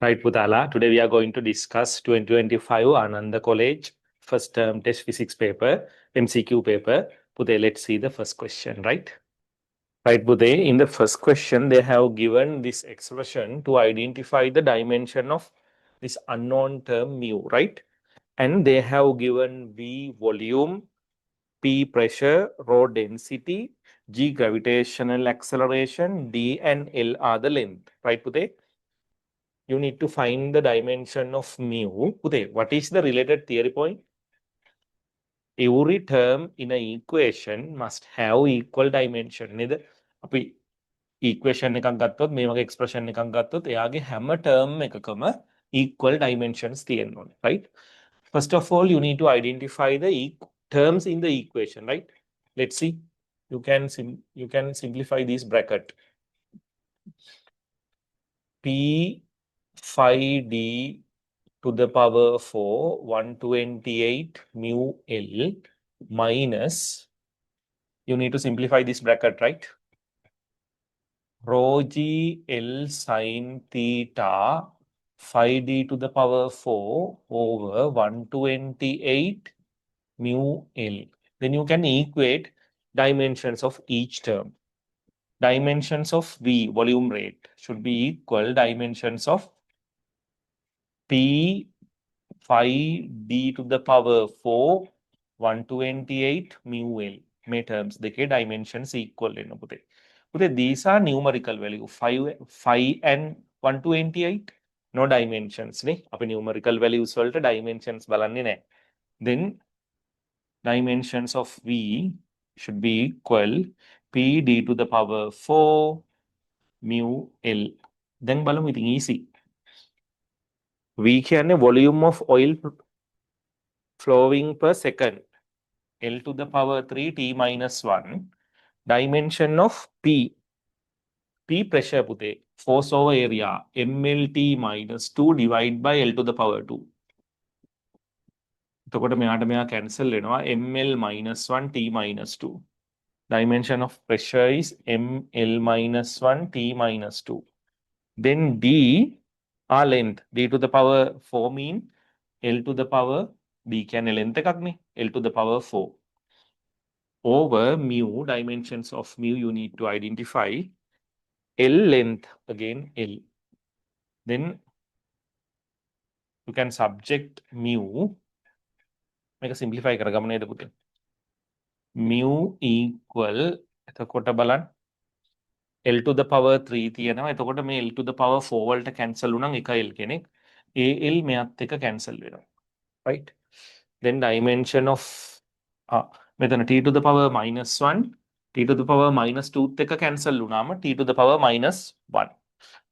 Right, Putala. Today we are going to discuss 2025 Ananda College first term test physics paper, MCQ paper. Pute, let's see the first question, right? Right, Pute, in the first question, they have given this expression to identify the dimension of this unknown term mu, right? And they have given V volume, P pressure, rho density, G gravitational acceleration, D and L are the length, right, Pute? You need to find the dimension of mu. Pute, what is the related theory point? Every term in an equation must have equal dimension. නේද? අපි equation එකක් ගත්තොත් මේ වගේ expression එකක් ගත්තොත් එයාගේ හැම term එකකම equal dimensions තියෙන්න ඕනේ, right? First of all, you need to identify the terms in the equation, right? Let's see. You can simplify this bracket. P phi d to the power 4, 128 mu L minus, you need to simplify this bracket, right? Rho G L sine theta phi d to the power 4 over 128 mu L. Then you can equate dimensions of each term. Dimensions of V, volume rate, should be equal dimensions of P phi d to the power 4 128 mu L. May terms decay dimensions equal in Pute. These are numerical value 5 and 128 no dimensions ne api numerical values වලට dimensions බලන්නේ නැහැ. Then dimensions of V should be equal P d to the power 4 mu L. Then බලමු ඉතින් easy. V කියන්නේ volume of oil flowing per second, L to the power 3 T minus 1, dimension of P pressure pute, force over area, MLT minus 2 divided by L to the power 2. එතකොට මෙයාට මෙයා cancel වෙනවා ML minus 1 T minus 2. Dimension of pressure is ML minus 1 T minus 2. Then D, our length, D to the power 4 mean L to the power D can length එකක් නේ, L to the power 4 over mu, dimensions of mu you need to identify, L length, again L. Then you can subject mu, මේක simplify කරගමු නේද පුතේ? mu equal, එතකොට බලන්න L to the power 3 තියෙනවා. එතකොට මේ L to the power 4 වලට cancel වුණාම එක L කෙනෙක්. AL මෙයත් එක cancel වෙනවා. Right? Then dimension of මෙතන T to the power minus 1, T to the power minus 2 එක cancel වුණාම T to the power minus 1.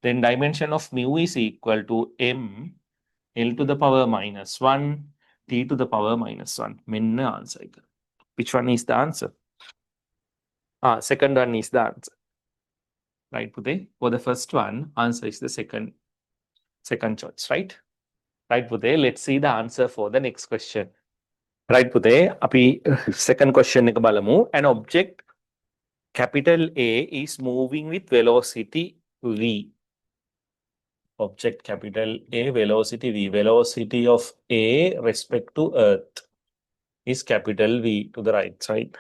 Then dimension of mu is equal to M L to the power minus 1 T to the power minus 1. මෙන්න answer එක. Which one is the answer? Second one is the answer. Right, Pute? For the first one, answer is the second choice, right? Right, Pute? Let's see the answer for the next question. Right, Pute? Api second question එක බලමු. An object capital A is moving with velocity V. Object capital A, velocity V. Velocity of A respect to Earth is capital V to the right side.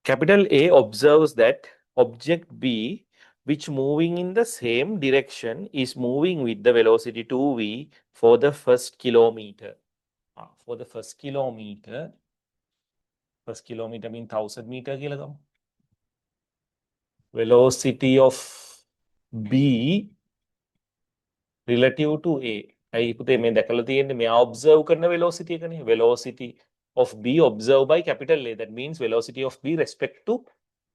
Capital A observes that object B, which moving in the same direction, is moving with the velocity 2v for the first kilometer. For the first kilometer means 1000 meter kilogram. Velocity of B relative to A. I put මේ දැකලා තියෙන්නේ මෙයා observe කරන velocity එකනේ. Velocity of B observed by capital A. That means velocity of B respect to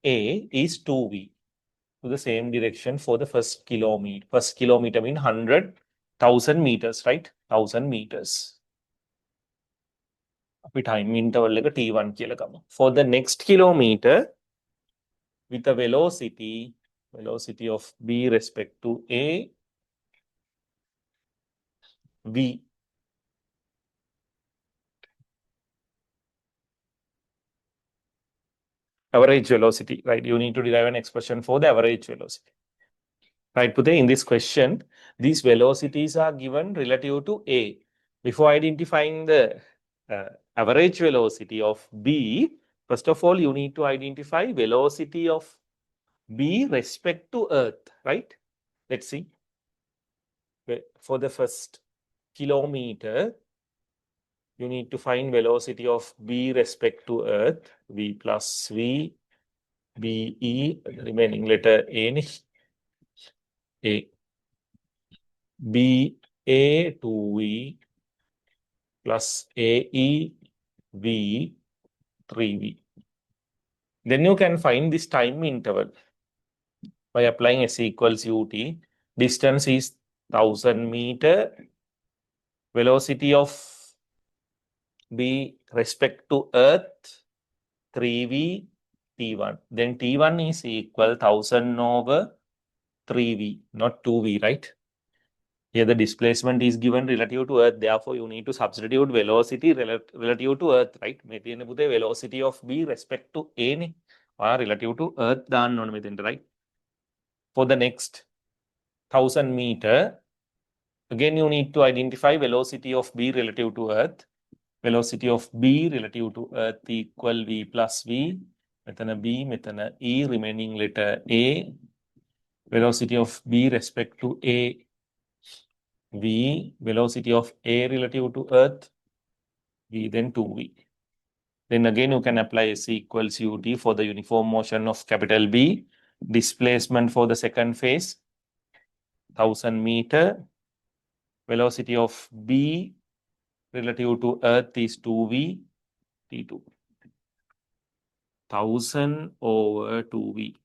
A is 2v to the same direction for the first kilometer. First kilometer means 100,000 meters, right? 1000 meters. අපි time interval එක T1 කියලා ගමු. For the next kilometer with the velocity of B respect to A, V. Average velocity, right? You need to derive an expression for the average velocity. Right, Pute, in this question, these velocities are given relative to A. Before identifying the average velocity of B, first of all, you need to identify velocity of B respect to Earth, right? Let's see. For the first kilometer, you need to find velocity of B respect to Earth, V plus V, BE, remaining letter A, A. BA to V plus AE V 3V. Then you can find this time interval by applying S equals UT. Distance is 1000 meter. Velocity of B respect to Earth 3V T1. Then T1 is equal 1000 over 3V, not 2V, right? Here the displacement is given relative to Earth. Therefore, you need to substitute velocity relative to Earth, right? Velocity of B respect to A relative to Earth, right? For the next 1000 meter, again you need to identify velocity of B relative to Earth. Velocity of B relative to Earth equal V plus V. Methana B, methana E, remaining letter A. Velocity of B respect to A, V. Velocity of A relative to Earth, V, then 2V. Then again you can apply S equals UT for the uniform motion of capital B. Displacement for the second phase, 1000 meter. Velocity of B relative to Earth is 2V, T2. 1000 over 2V.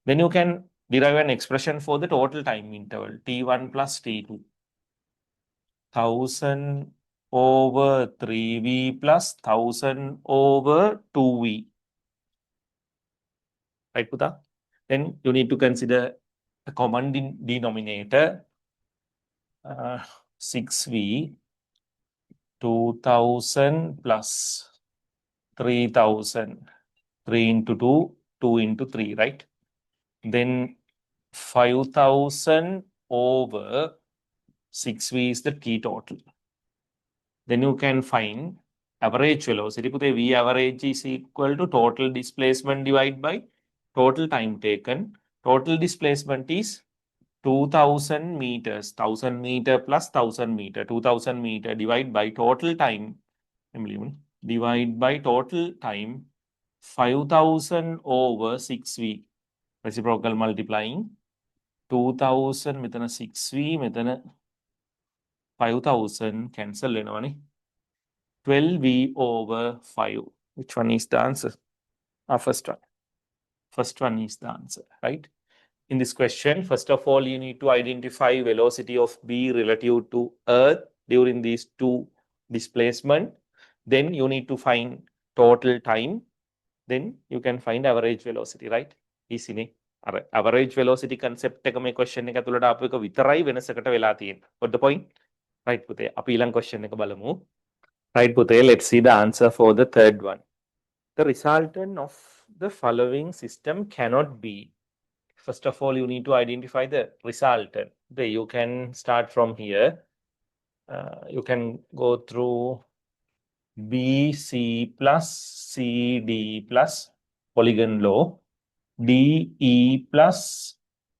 Then you can derive an expression for the total time interval, T1 plus T2. 1000 over 3V plus 1000 over 2V. Right, Puta? Then you need to consider a common denominator, 6V, 2000 plus 3000, 3 into 2, 2 into 3, right? Then 5000 over 6V is the T total. Then you can find average velocity. V average is equal to total displacement divided by total time taken. Total displacement is 2000 meters, 1000 meter plus 1000 meter, 2000 meter divided by total time, divide by total time, 5000 over 6V, reciprocal multiplying, 2000 මෙතන 6V මෙතන 5000 cancel වෙනවනේ. 12V over 5. Which one is the answer? First one. First one is the answer, right? In this question, first of all, you need to identify velocity of B relative to Earth during these two displacement. Then you need to find total time. Then you can find average velocity, right? Easy ne? Average velocity concept එක මේ question එක ඇතුළට ආපු එක විතරයි වෙනසකට වෙලා තියෙන්නේ. What the point? Right, පුතේ. අපි ඊළඟ question එක බලමු. Right, Pute, let's see the answer for the third one. The resultant of the following system cannot be. First of all, you need to identify the resultant. You can start from here. You can go through BC plus CD plus polygon law, DE plus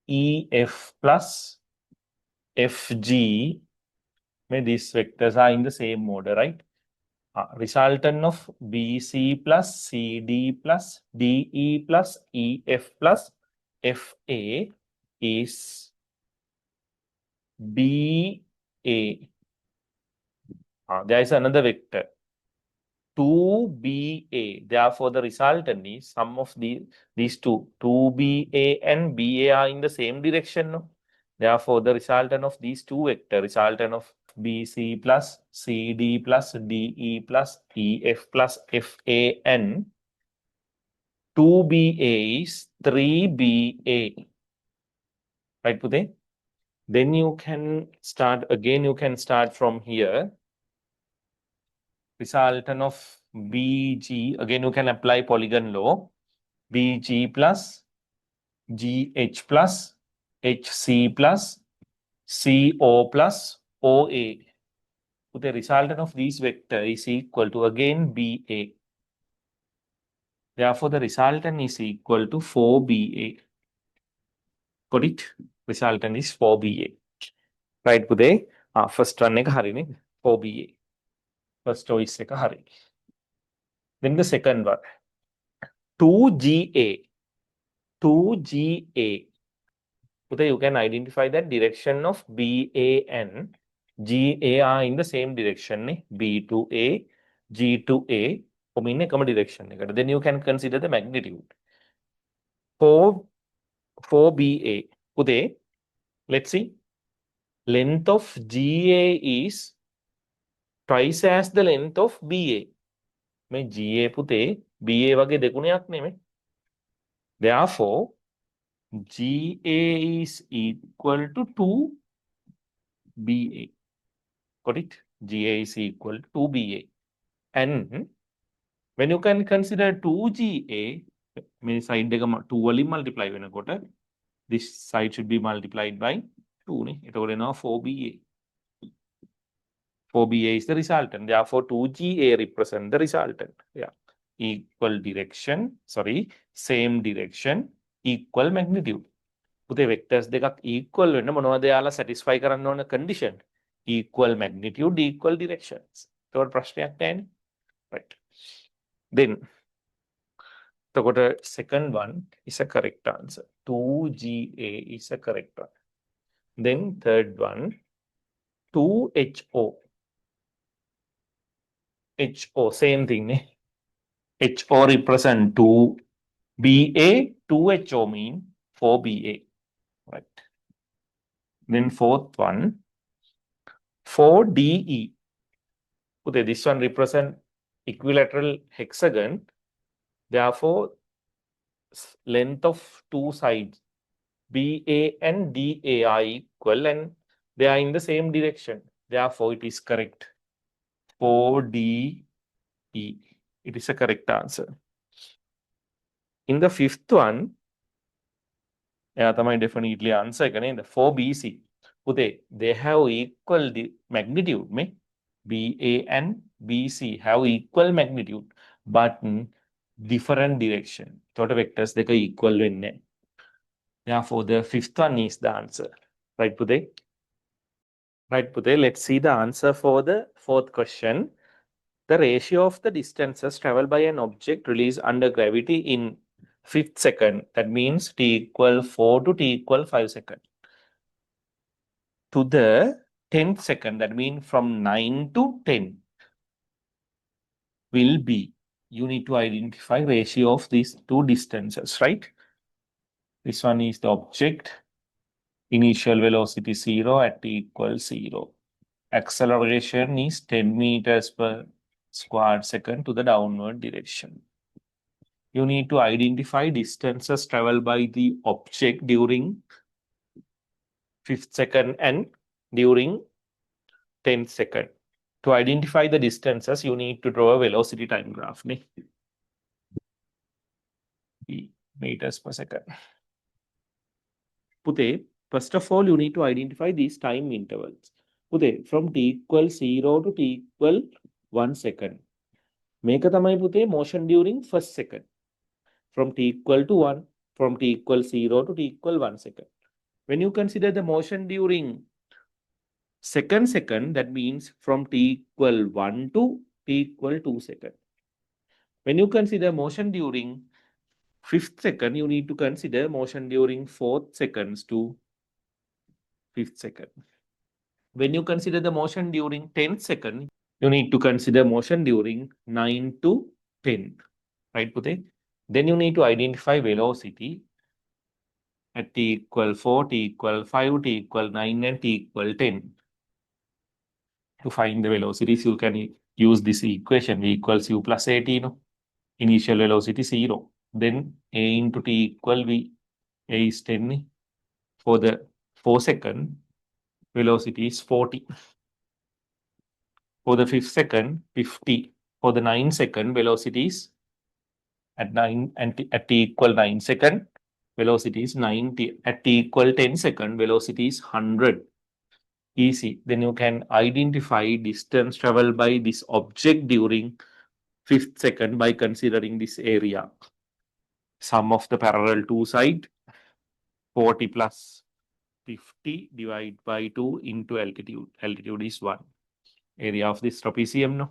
EF plus FG. These vectors are in the same order, right? Resultant of BC plus CD plus DE plus EF plus FA is BA. There is another vector, 2BA. Therefore, the resultant is sum of these two, 2BA and BA are in the same direction. No? Therefore, the resultant of these two vectors, resultant of BC plus CD plus DE plus EF plus FA and 2BA is 3BA. Right, Pute? Then you can start, again you can start from here. Resultant of BG, again you can apply polygon law. BG plus GH plus HC plus CO plus OA. The resultant of these vector is equal to again BA. Therefore, the resultant is equal to 4BA. Got it? Resultant is 4BA. Right, Pude? First one එක හරි නේද? 4BA. First choice එක හරි. Then the second one. 2GA. 2GA. Pude, you can identify that direction of BA and GA are in the same direction. B to A, G to A. In a direction. Then you can consider the magnitude. 4BA. Pude, let's see. Length of GA is twice as the length of BA. මේ GA පුතේ BA වගේ දෙගුණයක් නෙමෙයි. Therefore, GA is equal to 2BA. Got it? GA is equal to 2BA. And when you can consider 2GA, මේ side එක 2 වලින් multiply වෙනකොට this side should be multiplied by 2 නේ. එතකොට එනවා 4BA. 4BA is the resultant. Therefore, 2GA represent the resultant. Yeah. Equal direction, same direction, equal magnitude. පුතේ vectors දෙකක් equal වෙන්න මොනවද යාලා satisfy කරන්න ඕන condition? Equal magnitude, equal directions. ඒකට ප්‍රශ්නයක් නැහැනේ. Right. Then, the second one is a correct answer. 2GA is a correct one. Then, third one, 2HO. HO, same thing. HO represent 2BA, 2HO mean 4BA. Right. Then fourth one, 4DE. Okay, this one represent equilateral hexagon. Therefore, length of two sides, BA and DA are equal and they are in the same direction. Therefore, it is correct. 4DE. It is a correct answer. In the fifth one, definitely answer the 4BC. They have equal magnitude. BA and BC have equal magnitude, but different direction. Total vectors they are equal. Therefore, the fifth one is the answer. Right, Pude? Right, Pude. Let's see the answer for the fourth question. The ratio of the distances traveled by an object released under gravity in 5th second, that means t equal 4 to t equal 5 second, to the 10th second, that means from 9 to 10, will be, you need to identify ratio of these two distances, right? This one is the object, initial velocity 0 at t equals 0. Acceleration is 10 meters per square second to the downward direction. You need to identify distances traveled by the object during 5th second and during 10th second. To identify the distances, you need to draw a velocity time graph. Meters per second. Pute, first of all, you need to identify these time intervals. Pute, from t equals 0 to t equal 1 second. Make a tamai pute motion during 1st second. From t equal to 1, from t equal 0 to t equal 1 second. When you consider the motion during 2nd second, that means from t equal 1 to t equal 2 second. When you consider motion during 5th second, you need to consider motion during 4th seconds to 5th second. When you consider the motion during 10th second, you need to consider motion during 9 to 10. Right, Pute? Then you need to identify velocity at t equal 4, t equal 5, t equal 9, and t equal 10. To find the velocities, you can use this equation, v equals u plus at. Initial velocity 0. Then a into t equal v. A is 10. For the 4 second, velocity is 40. For the 5th second, 50. For the 9 second, velocity is at 9 and at t equal 9 second, velocity is 90. At t equal 10 second, velocity is 100. Easy. Then you can identify distance traveled by this object during 5th second by considering this area. Sum of the parallel two side, 40 plus 50 divided by 2 into altitude. Altitude is 1. Area of this trapezium, no?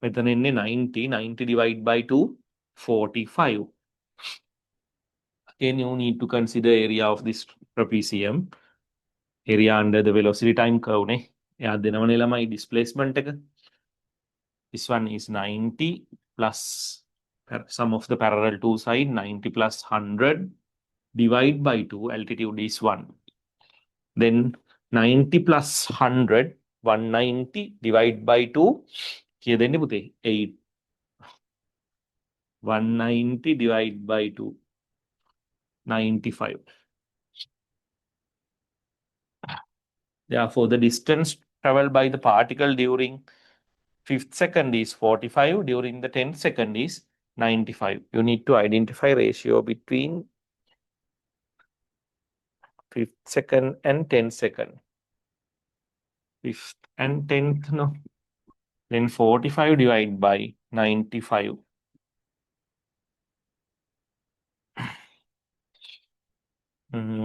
Metan in 90 divided by 2, 45. Again, you need to consider area of this trapezium. Area under the velocity time curve, ne? Yeah, then my displacement. This one is 90 plus sum of the parallel two side, 90 plus 100 divide by 2, altitude is 1. Then 90 plus 100, 190 divide by 2, here then 8. 190 divide by 2, 95. Therefore, the distance traveled by the particle during 5th second is 45, during the 10th second is 95. You need to identify ratio between 5th second and 10th second. 5th and 10th, no. Then 45 divided by 95.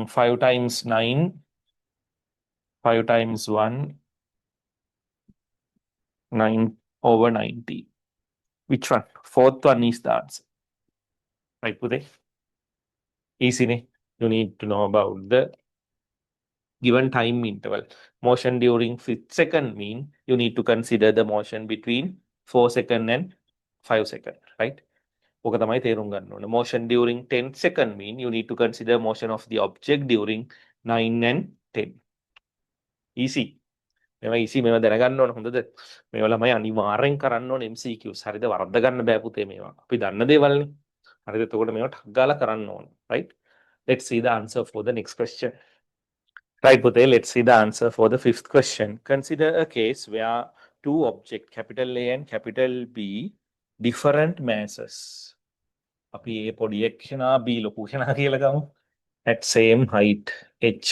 5 times 9, 5 times 1, 9 over 90. Which one? Fourth one is the answer. Right, Pute? Easy, ne? You need to know about the given time interval. Motion during 5th second mean you need to consider the motion between 4 second and 5 second, right? Motion during 10 second mean you need to consider motion of the object during 9 and 10. Easy. මේවා easy මේවා දැනගන්න ඕන හොඳද? මේවා ළමයි අනිවාර්යෙන් කරන්න ඕන MCQs. හරිද? වරද්ද ගන්න බෑ පුතේ මේවා. අපි දන්න දේවල්නේ. හරිද? එතකොට මේවා ටක් ගාලා කරන්න ඕන. Right? Let's see the answer for the next question. Right, Pute, let's see the answer for the 5th question. Consider a case where two objects, capital A and capital B, different masses. අපි A පොඩි x කෙනා B ලොකු කෙනා කියලා ගමු. At same height h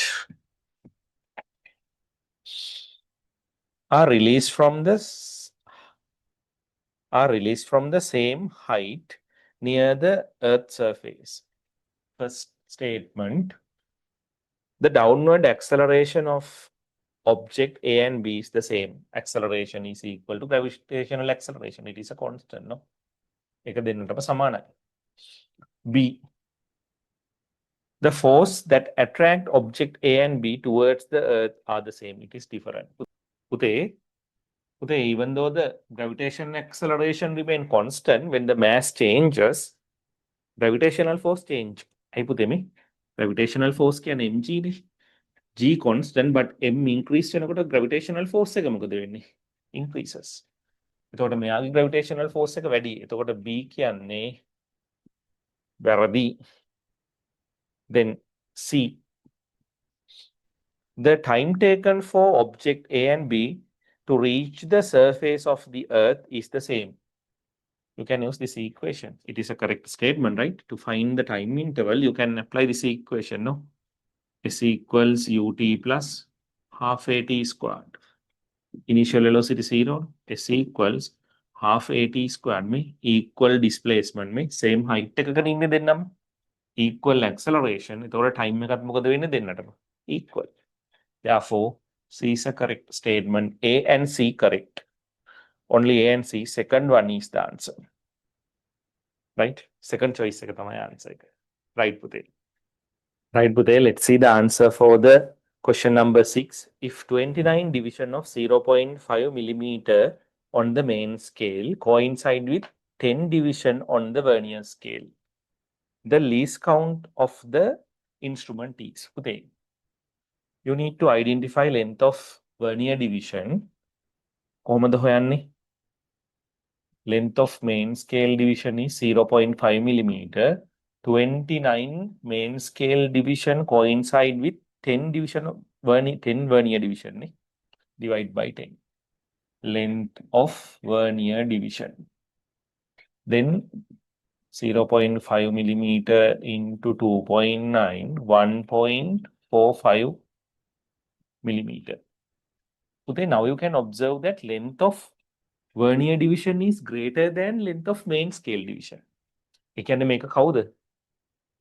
are released from the same height near the Earth's surface. First statement, the downward acceleration of object A and B is the same. Acceleration is equal to gravitational acceleration. It is a constant, no? ඒක දෙන්නටම සමානයි. B. The force that attract object A and B towards the Earth are the same. It is different. Pute, even though the gravitational acceleration remain constant, when the mass changes, gravitational force change. Hey, Pute, gravitational force can mg නේ. G constant, but m increase වෙනකොට gravitational force එක මොකද වෙන්නේ? Increases. එතකොට මෙයාගේ gravitational force එක වැඩි. එතකොට B කියන්නේ වැරදි. Then C. The time taken for object A and B to reach the surface of the Earth is the same. You can use this equation. It is a correct statement, right? To find the time interval, you can apply this equation, no? S equals ut plus half at squared. Initial velocity 0. S equals half at squared में equal displacement में same height එකකට ඉන්නේ දෙන්නම. Equal acceleration. එතකොට time එකත් මොකද වෙන්නේ දෙන්නටම? Equal. Therefore, C is a correct statement. A and C correct. Only A and C. Second one is the answer. Right? Second choice එක තමයි answer එක. Right, Pute. Right, Pute. Let's see the answer for the question number 6. If 29 division of 0.5 millimeter on the main scale coincide with 10 division on the vernier scale, the least count of the instrument is. Pute, you need to identify length of vernier division. කොහොමද හොයන්නේ? Length of main scale division is 0.5 millimeter. 29 main scale division coincide with 10 division of 10 vernier division. Divide by 10. Length of vernier division. Then 0.5 millimeter into 2.9, 1.45 millimeter. Okay, now you can observe that length of vernier division is greater than length of main scale division. It can make a කවුද?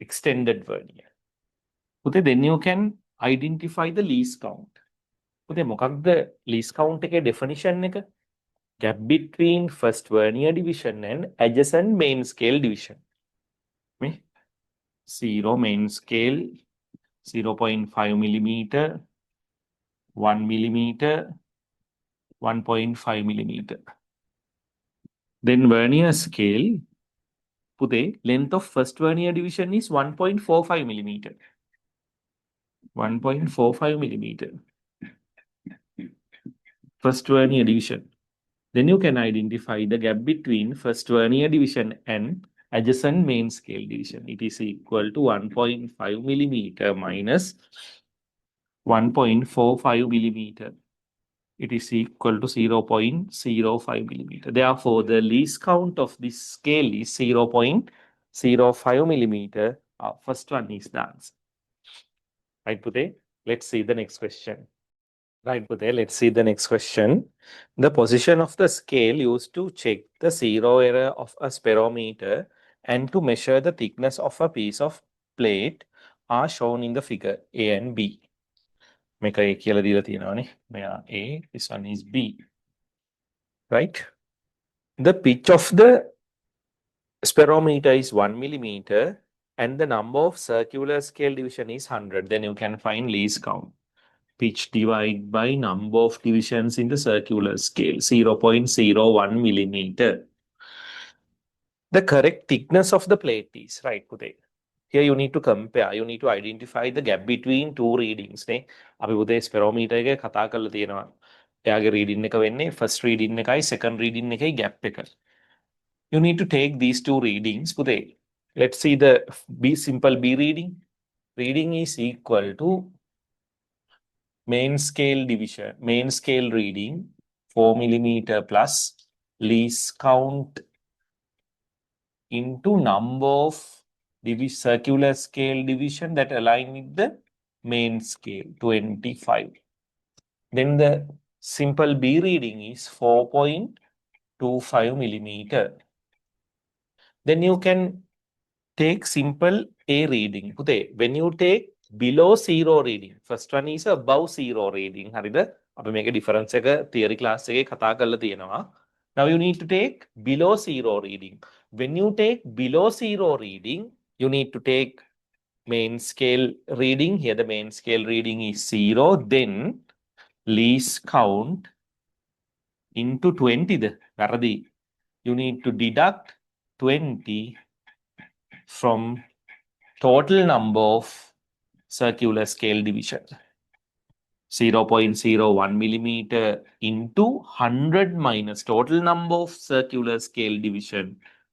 Extended vernier. Okay, then you can identify the least count. Okay, මොකක්ද least count එකේ definition එක? Gap between first vernier division and adjacent main scale division. 0 main scale, 0.5 millimeter, 1 millimeter, 1.5 millimeter. Then vernier scale, length of first vernier division is 1.45 millimeter. 1.45 millimeter. First vernier division. Then you can identify the gap between first vernier division and adjacent main scale division. It is equal to 1.5 millimeter minus 1.45 millimeter. It is equal to 0.05 millimeter. Therefore, the least count of this scale is 0.05 millimeter. First one is the answer. Right, Pute? Let's see the next question. Right, Pute, let's see the next question. The position of the scale used to check the zero error of a spirometer and to measure the thickness of a piece of plate are shown in the figure A and B. මේක A කියලා දීලා තියෙනවානේ. මෙයා A, this one is B. Right? The pitch of the spirometer is 1 millimeter and the number of circular scale division is 100. Then you can find least count. Pitch divided by number of divisions in the circular scale, 0.01 millimeter. The correct thickness of the plate is, right, Pute? Here you need to compare, you need to identify the gap between two readings. අපි පුතේ ස්පෙරෝමීටර් එකේ කතා කරලා තියෙනවා. එයාගේ reading එක වෙන්නේ first reading එකයි second reading එකයි gap එක. You need to take these two readings, පුතේ. Let's see the simple B reading. Reading is equal to main scale division, main scale reading 4 millimeter plus least count into number of circular scale division that align with the main scale, 25. Then the simple B reading is 4.25 millimeter. Then you can take simple A reading. When you take below zero reading, first one is above zero reading. හරිද? අපි මේක difference එක theory class එකේ කතා කරලා තියෙනවා. Now you need to take below zero reading. When you take below zero reading, you need to take main scale reading. Here the main scale reading is 0. Then least count into 20. වැරදි. You need to deduct 20 from total number of circular scale division. 0.01 millimeter into 100 minus total number of circular scale division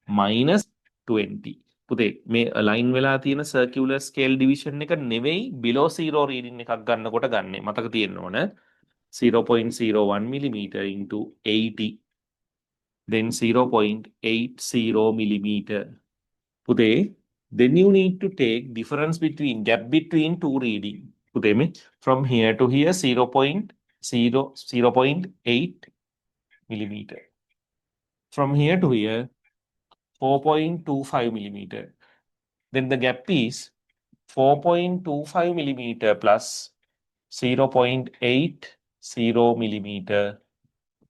minus 20. පුතේ මේ align වෙලා තියෙන circular scale division එක නෙවෙයි below zero reading එකක් ගන්නකොට ගන්නෙ. මතක තියෙන්න ඕන. 0.01 millimeter into 80. Then 0.80 millimeter. පුතේ then you need to take difference between gap between two reading. From here to here 0.8 millimeter. From here to here 4.25 millimeter. Then the gap is 4.25 millimeter plus 0.80 millimeter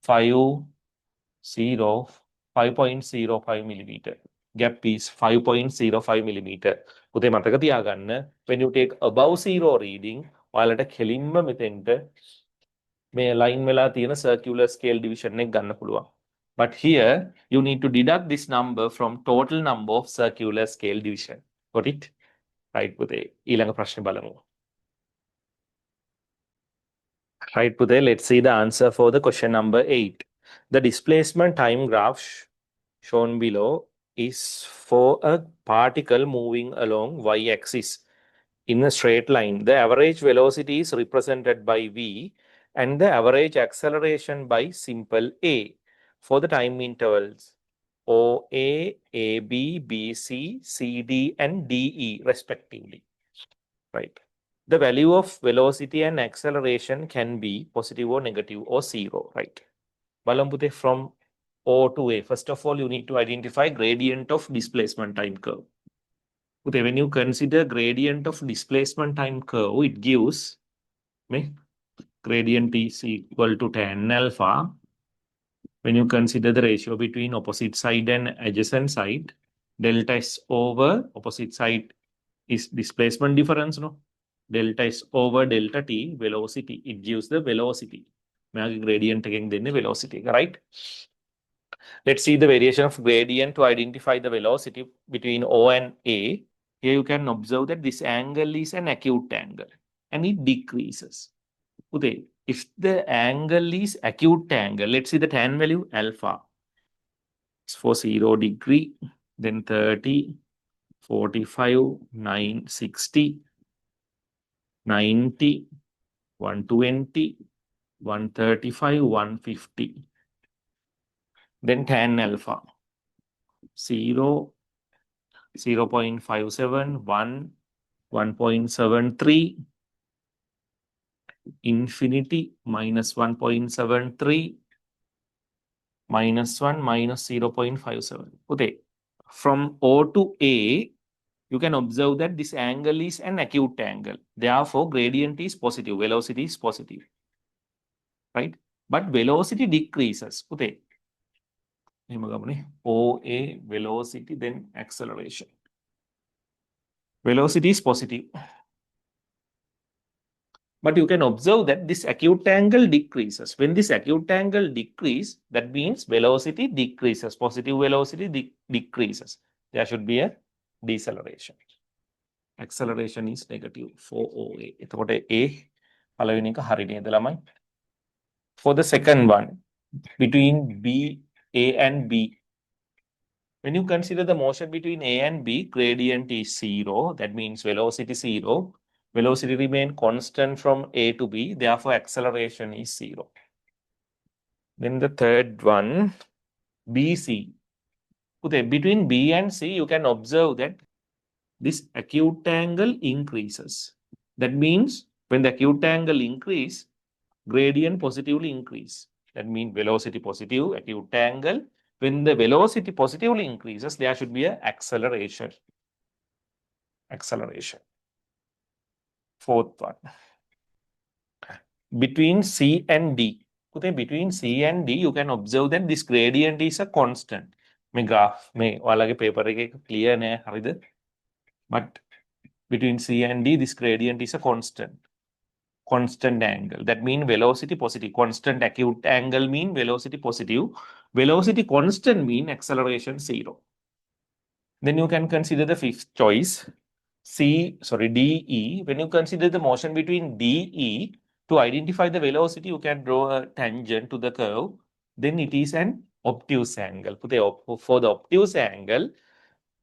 5.05 millimeter. Gap is 5.05 millimeter. පුතේ මතක තියාගන්න when you take above zero reading ඔයාලට කෙලින්ම මෙතෙන්ට මේ line වෙලා තියෙන circular scale division එක ගන්න පුළුවන්. But here you need to deduct this number from total number of circular scale division. Got it? Right, පුතේ. ඊළඟ ප්‍රශ්නේ බලමු. Right, පුතේ. Let's see the answer for the question number 8. The displacement time graph shown below is for a particle moving along y-axis in a straight line. The average velocity is represented by v and the average acceleration by simple a for the time intervals OA, AB, BC, CD, and DE respectively, right? The value of velocity and acceleration can be positive or negative or zero, right? Balampute from O to A. First of all, you need to identify gradient of displacement time curve. When you consider gradient of displacement time curve, it gives gradient is equal to tan alpha. When you consider the ratio between opposite side and adjacent side, delta S over opposite side is displacement difference, no? Delta S over delta T, velocity. It gives the velocity. Gradient again, then the velocity, right? Let's see the variation of gradient to identify the velocity between O and A. Here you can observe that this angle is an acute angle and it decreases. Okay, if the angle is acute angle, let's see the tan value alpha. It's for 0 degree, then 30, 45, 9, 60, 90, 120, 135, 150. Then tan alpha 0, 0.57, 1, 1.73, infinity minus 1.73, minus 1, minus 0.57. Okay. From O to A, you can observe that this angle is an acute angle. Therefore, gradient is positive, velocity is positive, right? But velocity decreases. Okay. OA, velocity, then acceleration. Velocity is positive. But you can observe that this acute angle decreases. When this acute angle decreases, that means velocity decreases. Positive velocity decreases. There should be a deceleration. Acceleration is negative for OA. For the second one, between B, A and B, when you consider the motion between A and B, gradient is 0. That means velocity 0. Velocity remain constant from A to B. Therefore, acceleration is 0. Then the third one, BC. Between B and C, you can observe that this acute angle increases. That means when the acute angle increase, gradient positively increase. That means velocity positive, acute angle. When the velocity positively increases, there should be an acceleration. Acceleration. Fourth one. Between C and D. Between C and D, you can observe that this gradient is a constant. Graph paper clear but between C and D, this gradient is a constant angle. That means velocity positive. Constant acute angle mean velocity positive. Velocity constant mean acceleration 0. Then you can consider the fifth choice, DE. When you consider the motion between DE, to identify the velocity, you can draw a tangent to the curve. Then it is an obtuse angle. For the obtuse angle,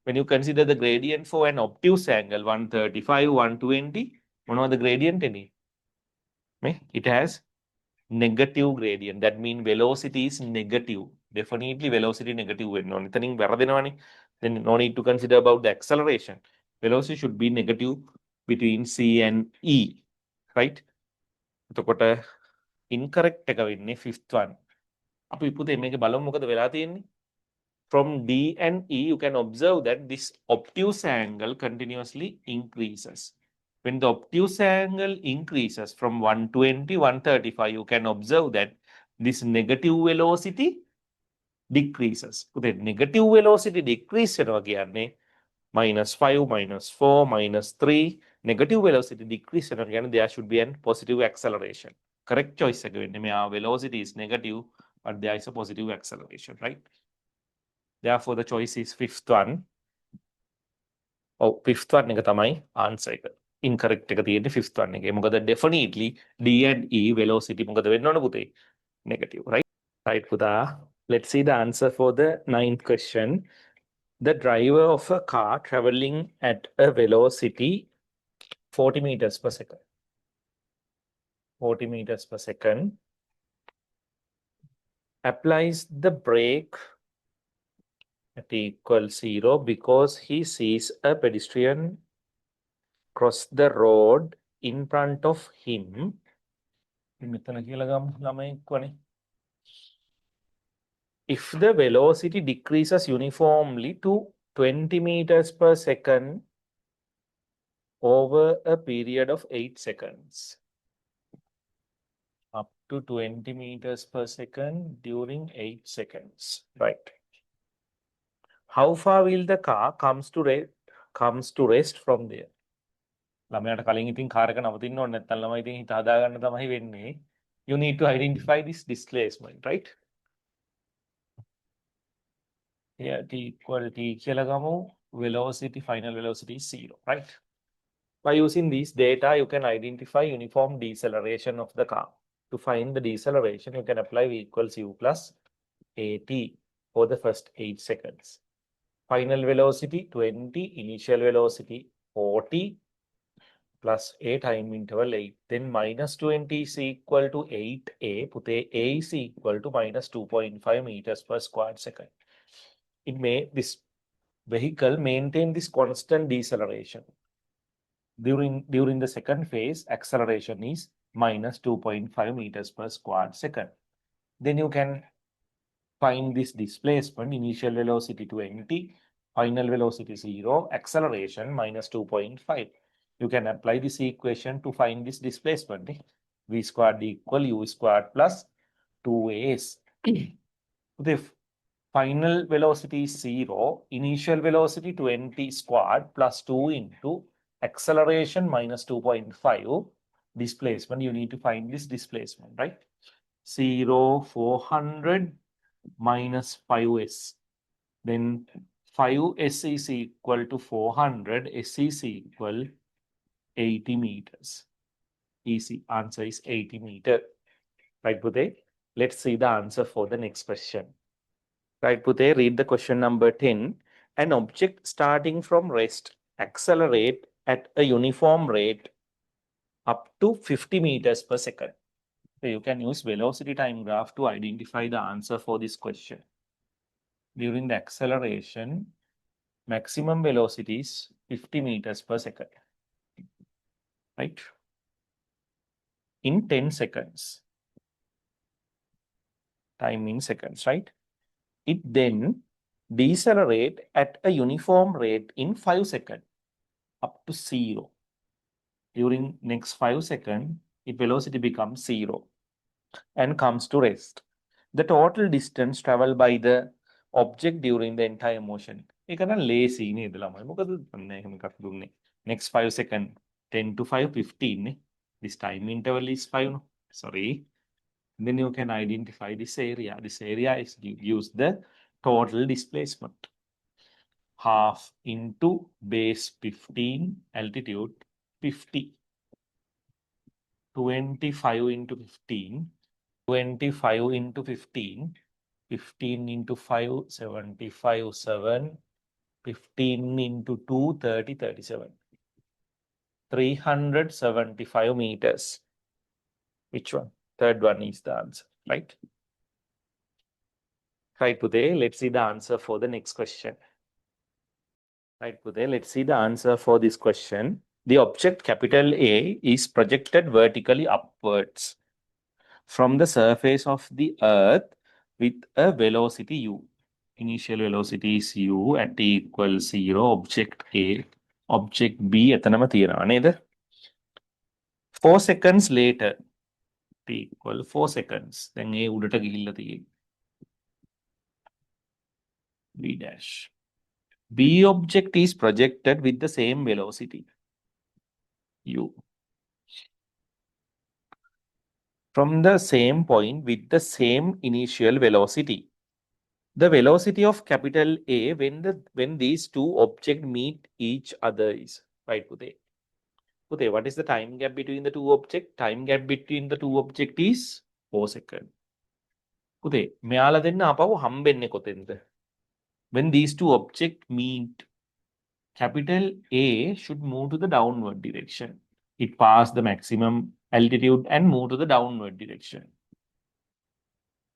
when you consider the gradient for an obtuse angle, 135, 120, one of the gradient any? It has negative gradient. That means velocity is negative. Definitely velocity negative. Then no need to consider about the acceleration. Velocity should be negative between C and E. Right? Incorrect fifth one. From D and E, you can observe that this obtuse angle continuously increases. When the obtuse angle increases from 120, 135, you can observe that this negative velocity decreases. The negative velocity decreases minus 5, minus 4, minus 3. Negative velocity decreases again, there should be a positive acceleration. Correct choice again. Velocity is negative, but there is a positive acceleration, right? Therefore, the choice is fifth one. Oh, fifth one එක තමයි answer එක. Incorrect එක තියෙන්නේ fifth one එකේ. මොකද definitely D and E velocity මොකද වෙන්න ඕන පුතේ? Negative, right? Right, පුතා. Let's see the answer for the ninth question. The driver of a car traveling at a velocity 40 meters per second. 40 meters per second applies the brake at equal 0 because he sees a pedestrian cross the road in front of him. If the velocity decreases uniformly to 20 meters per second over a period of 8 seconds. Up to 20 meters per second during 8 seconds. Right. How far will the car comes to rest from there? ළමයාට කලින් ඉතින් car එක නවතින්න ඕනේ නැත්නම් ළමයි ඉතින් හිත හදා ගන්න තමයි වෙන්නේ. You need to identify this displacement, right? Here t equal t කියලා ගමු. Velocity, final velocity is 0, right? By using these data, you can identify uniform deceleration of the car. To find the deceleration, you can apply V equals U plus AT for the first 8 seconds. Final velocity 20, initial velocity 40, plus A time interval 8. Then minus 20 is equal to 8A. Put A is equal to minus 2.5 meters per square second. This vehicle maintain this constant deceleration. During the second phase, acceleration is minus 2.5 meters per square second. Then you can find this displacement, initial velocity 20, final velocity 0, acceleration minus 2.5. You can apply this equation to find this displacement. V squared equal U squared plus 2as. The final velocity is 0, initial velocity 20 squared plus 2 into acceleration minus 2.5. Displacement, you need to find this displacement, right? 0, 400 minus 5s. Then 5s is equal to 400, s is equal 80 meters. Easy. Answer is 80 meter. Right, Pute? Let's see the answer for the next question. Right, Pute, read the question number 10. An object starting from rest accelerate at a uniform rate up to 50 meters per second. So you can use velocity time graph to identify the answer for this question. During the acceleration, maximum velocity is 50 meters per second. Right? In 10 seconds. Time in seconds, right? It then decelerate at a uniform rate in 5 seconds up to 0. During next 5 seconds, its velocity becomes 0 and comes to rest. The total distance traveled by the object during the entire motion. ඒක නම් lazy නේද ළමයි. මොකද එහෙම එකක් දුන්නේ. Next 5 seconds 10 to 5 15 නේ. This time interval is 5 no. Sorry. Then you can identify this area. This area is use the total displacement. Half into base 15, altitude 50. 25 into 15. 25 into 15. 15 into 5, 75, 7. 15 into 2, 30, 37. 375 meters. Which one? Third one is the answer, right? Right, Pute, let's see the answer for the next question. Right, Pute, let's see the answer for this question. The object capital A is projected vertically upwards from the surface of the earth with a velocity u. Initial velocity is u at t equals 0. Object A, object B එතනම තියෙනවා නේද? 4 seconds later, t equal 4 seconds. Then A උඩට ගිහිල්ලා තියෙන්නේ. B dash. B object is projected with the same velocity, u. From the same point with the same initial velocity. The velocity of capital A when these two objects meet each other is, right, Pute? Pute, what is the time gap between the two objects? Time gap between the two objects is 4 seconds. Pute, මෙයාලා දෙන්න ආපහු හම්බෙන්නේ කොතෙන්ද? When these two objects meet, capital A should move to the downward direction. It passed the maximum altitude and move to the downward direction.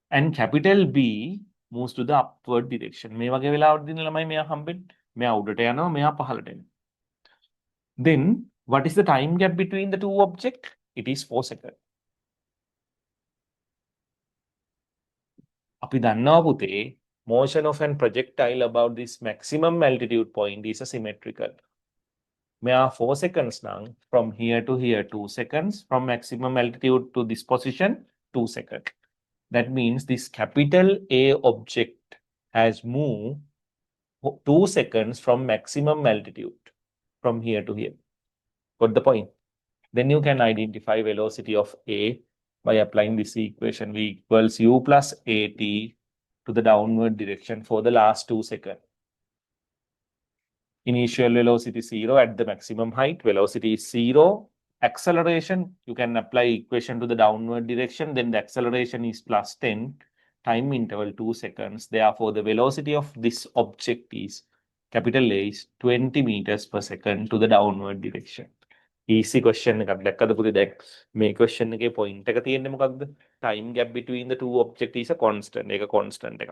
And capital B moves to the upward direction. මේ වගේ වෙලාවකදී ළමයි මෙයා හම්බෙන්නේ. මෙයා උඩට යනවා, මෙයා පහළට එනවා. Then what is the time gap between the two objects? It is 4 seconds. අපි දන්නවා පුතේ motion of an projectile about this maximum altitude point is a symmetrical. මෙයා 4 seconds නම් from here to here 2 seconds, from maximum altitude to this position 2 seconds. That means this capital A object has moved 2 seconds from maximum altitude from here to here. Got the point? Then you can identify velocity of A by applying this equation. V equals u plus at to the downward direction for the last 2 seconds. Initial velocity 0 at the maximum height. Velocity is 0. Acceleration, you can apply equation to the downward direction. Then the acceleration is plus 10. Time interval 2 seconds. Therefore, the velocity of this object is capital A is 20 meters per second to the downward direction. Easy question එකක් දැක්කද පුතේ? දැන් මේ question එකේ point එක තියෙන්නේ මොකක්ද? Time gap between the two objects is a constant. ඒක constant එකක්.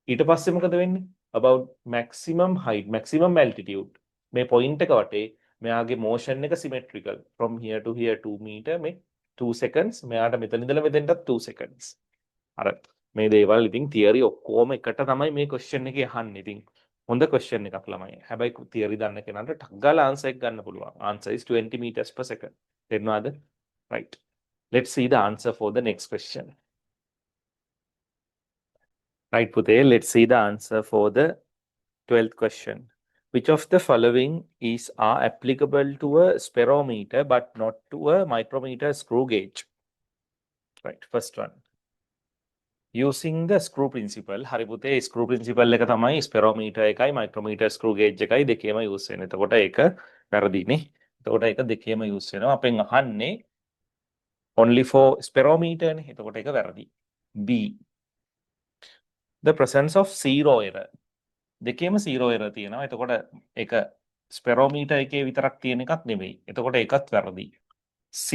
ඊට පස්සේ මොකද වෙන්නේ? About maximum height, maximum altitude. මේ point එක වටේ මෙයාගේ motion එක symmetrical. From here to here 2 meter මේ 2 seconds. මෙයාට මෙතන ඉඳලා මෙතෙන්ටත් 2 seconds. අර මේ දේවල් ඉතින් theory ඔක්කොම එකට තමයි මේ question එකේ අහන්නේ. ඉතින් හොඳ question එකක් ළමයි. හැබැයි theory දන්න කෙනාට ටක් ගාලා answer එක ගන්න පුළුවන්. Answer is 20 meters per second. තේරුණාද? Right. Let's see the answer for the next question. Right, Pute, let's see the answer for the 12th question. Which of the following are applicable to a spirometer but not to a micrometer screw gauge? Right, first one. Using the screw principle, හරි පුතේ screw principle එක තමයි spirometer එකයි micrometer screw gauge එකයි දෙකේම use වෙන්නේ. එතකොට ඒක වැරදිනේ. එතකොට ඒක දෙකේම use වෙනවා. අපෙන් අහන්නේ only for spirometer නේ. එතකොට ඒක වැරදි. B. The presence of zero error. දෙකේම zero error තියෙනවා. එතකොට ඒක spirometer එකේ විතරක් තියෙන එකක් නෙමෙයි. එතකොට ඒකත් වැරදි. C.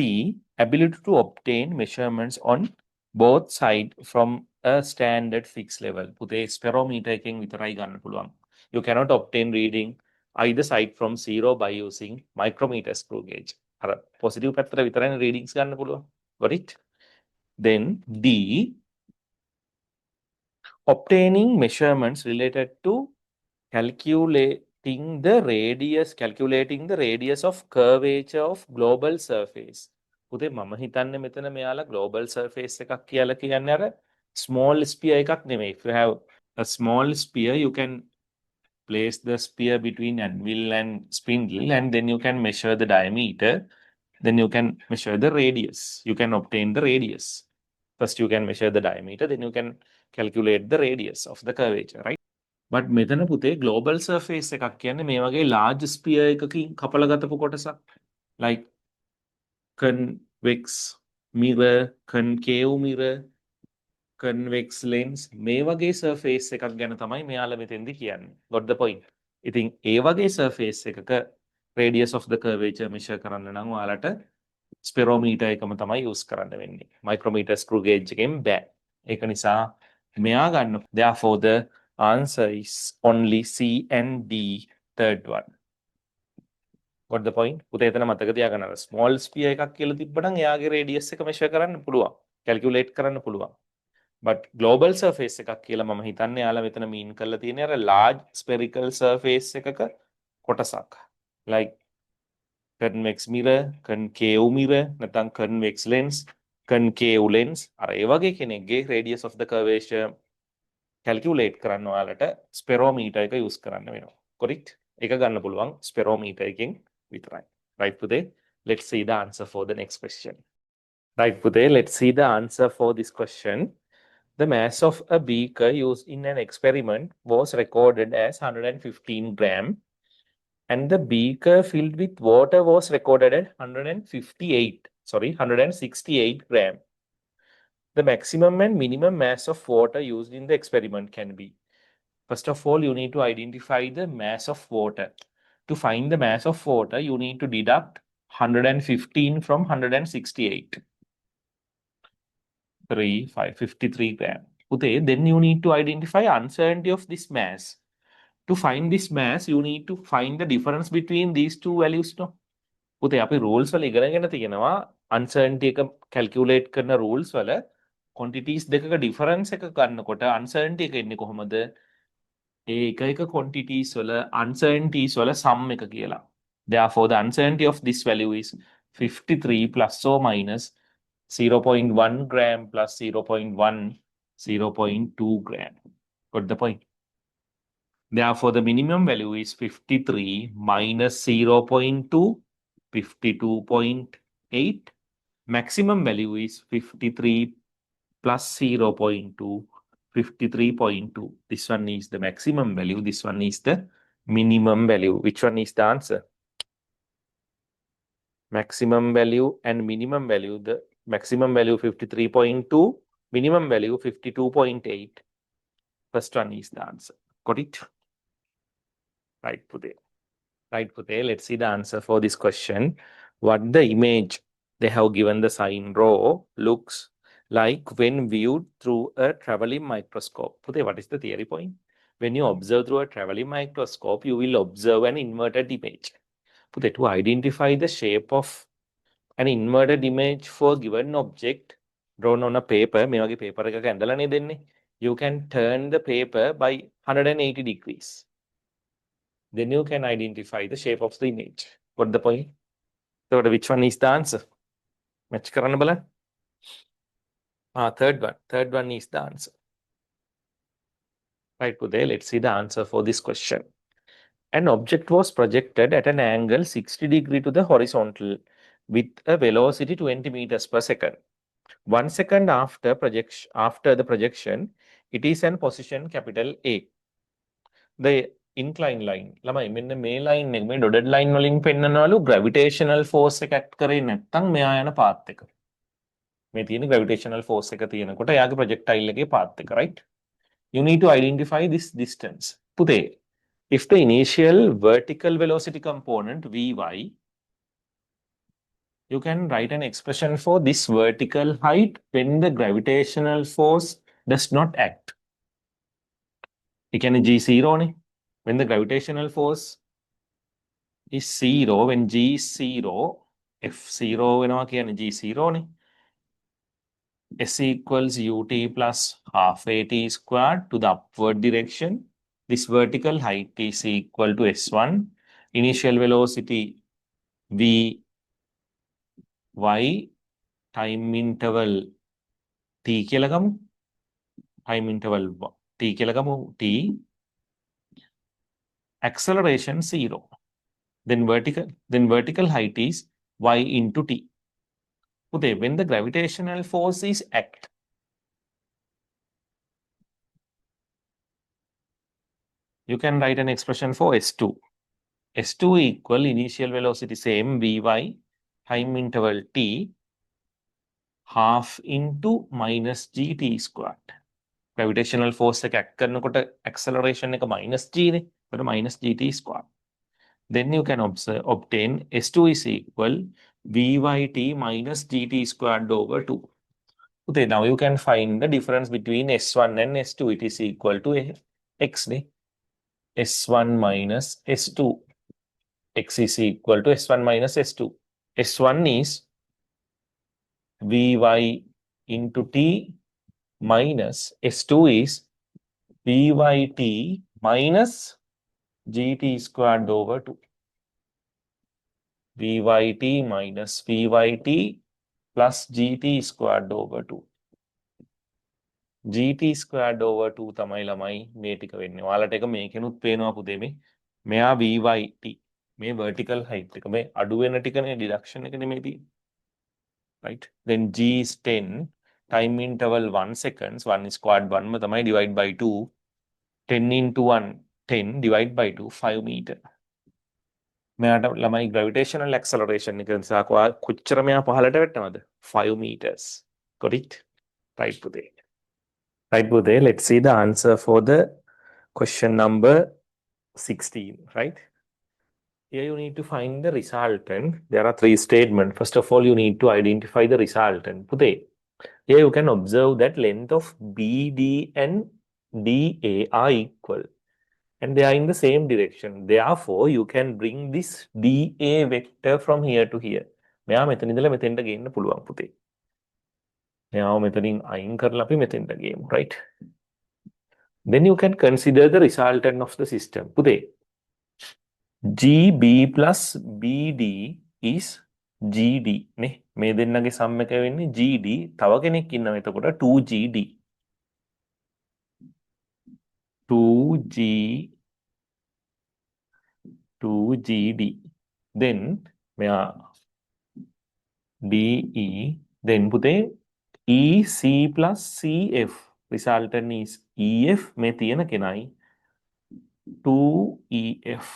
Ability to obtain measurements on both sides from a standard fixed level. පුතේ spirometer එකෙන් විතරයි ගන්න පුළුවන්. You cannot obtain reading either side from zero by using micrometer screw gauge. අර positive පැත්තට විතරයි readings ගන්න පුළුවන්. Got it? Then D. Obtaining measurements related to calculating the radius of curvature of global surface. පුතේ මම හිතන්නේ මෙතන මෙයාලා global surface එකක් කියලා කියන්නේ අර small sphere එකක් නෙමෙයි. If you have a small sphere, you can place the sphere between anvil and spindle and then you can measure the diameter. Then you can measure the radius. You can obtain the radius. First you can measure the diameter, then you can calculate the radius of the curvature, right? But මෙතන පුතේ global surface එකක් කියන්නේ මේ වගේ large sphere එකකින් කපලා ගතපු කොටසක්. Like convex mirror, concave mirror, convex lens මේ වගේ surface එකක් ගැන තමයි මෙයාලා මෙතෙන්දි කියන්නේ. Got the point? ඉතින් ඒ වගේ surface එකක radius of the curvature measure කරන්න නම් ඔයාලට spirometer එකම තමයි use කරන්න වෙන්නේ. Micrometer screw gauge එකෙන් බෑ. ඒක නිසා මෙයා ගන්න. Therefore the answer is only C and D, third one. Got the point? පුතේ එතන මතක තියාගන්න අර small sphere එකක් කියලා තිබ්බනම් එයාගේ radius එක measure කරන්න පුළුවන්. calculate කරන්න පුළුවන්. But global surface එකක් කියලා මම හිතන්නේ යාලා මෙතන mean කරලා තියෙන්නේ අර large spherical surface එකක කොටසක්. Like convex mirror, concave mirror, නැත්නම් convex lens, concave lens. අර ඒ වගේ කෙනෙක්ගේ radius of the curvature calculate කරන්න ඔයාලට spirometer එක use කරන්න වෙනවා. Correct? ඒක ගන්න පුළුවන් spirometer එකෙන් විතරයි. Right, Pute? Let's see the answer for the next question. Right, Pute? Let's see the answer for this question. The mass of a beaker used in an experiment was recorded as 115 gram and the beaker filled with water was recorded at 168 gram. The maximum and minimum mass of water used in the experiment can be. First of all, you need to identify the mass of water. To find the mass of water, you need to deduct 115 from 168. 53 gram. Okay, then you need to identify uncertainty of this mass. To find this mass, you need to find the difference between these two values. No? පුතේ අපි rules වල ඉගෙනගෙන තියෙනවා uncertainty එක calculate කරන rules වල quantities දෙකක difference එක ගන්නකොට uncertainty එක එන්නේ කොහොමද? ඒ එක quantities වල uncertainties වල sum එක කියලා. Therefore, the uncertainty of this value is 53 plus or minus 0.1 gram plus 0.1, 0.2 gram. Got the point? Therefore, the minimum value is 53 minus 0.2, 52.8. Maximum value is 53 plus 0.2, 53.2. This one is the maximum value. This one is the minimum value. Which one is the answer? Maximum value and minimum value. The maximum value 53.2, minimum value 52.8. First one is the answer. Got it? Right, Pute. Right, Pute. Let's see the answer for this question. What the image they have given the sign row looks like when viewed through a traveling microscope. Pute, what is the theory point? When you observe through a traveling microscope, you will observe an inverted image. Pute, to identify the shape of an inverted image for given object drawn on a paper, මේ වගේ paper එකක ඇඳලානේ දෙන්නේ. You can turn the paper by 180 degrees. Then you can identify the shape of the image. Got the point? So which one is the answer? Match කරන්න බලන්න. Third one. Third one is the answer. Right, Pudhe, let's see the answer for this question. An object was projected at an angle 60 degree to the horizontal with a velocity 20 meters per second. 1 second after the projection, it is in position capital A. The inclined line. ළමයි මෙන්න මේ line එක මේ dotted line වලින් පෙන්නනවලු gravitational force එක act කරේ නැත්නම් මෙයා යන path එක. මේ තියෙන gravitational force එක තියෙනකොට එයාගේ projectile එකේ path එක, right? You need to identify this distance. පුතේ, if the initial vertical velocity component Vy, you can write an expression for this vertical height when the gravitational force does not act. ඒ කියන්නේ G0 නේ. When the gravitational force is 0, when G is 0, F0 වෙනවා කියන්නේ G0 නේ. S equals ut plus half at squared to the upward direction. This vertical height is equal to S1. Initial velocity V y time interval t කියලා ගමු. Time interval t කියලා ගමු. T. Acceleration 0. Then vertical height is y into t. Okay, when the gravitational force is act, you can write an expression for S2. S2 equal initial velocity same Vy time interval t half into minus gt squared. Gravitational force එක act කරනකොට acceleration එක minus g නේ. but minus gt squared. Then you can obtain S2 is equal Vyt minus gt squared over 2. Okay, now you can find the difference between S1 and S2. It is equal to x. S1 minus S2. X is equal to S1 minus S2. S1 is Vy into t minus S2 is Vyt minus gt squared over 2. Vyt minus Vyt plus gt squared over 2. gt squared over 2 තමයි ළමයි මේ ටික වෙන්නේ. ඔයාලට එක මේකෙනුත් පේනවා පුතේ මේ. මෙයා Vyt මේ vertical height එක මේ අඩු වෙන ටිකනේ deduction එක නෙමෙයි තියෙන්නේ. Right? Then g is 10 time interval 1 seconds. 1 is squared 1 ම තමයි divide by 2. 10 into 1 10 divide by 2 5 meter. මෙයාට ළමයි gravitational acceleration එක නිසා කොච්චර මෙයා පහළට වැටෙනවද? 5 meters. Got it? Right, පුතේ. Right, Budhe. Let's see the answer for the question number 16, right? Here you need to find the resultant. There are three statements. First of all, you need to identify the resultant. Budhe, Here you can observe that length of BD and DA are equal. And they are in the same direction. Therefore, you can bring this DA vector from here to here. මෙයා මෙතන ඉඳලා මෙතෙන්ට ගේන්න පුළුවන් පුතේ. මෙයාව මෙතනින් අයින් කරලා අපි මෙතෙන්ට ගේමු, right? Then you can consider the resultant of the system. පුතේ, GB plus BD is GD නේ. මේ දෙන්නගේ sum එක වෙන්නේ GD. තව කෙනෙක් ඉන්නවා එතකොට 2GD. 2GD. Then මෙයා DE. Then පුතේ EC plus CF. Resultant is EF. මේ තියෙන කෙනයි 2EF.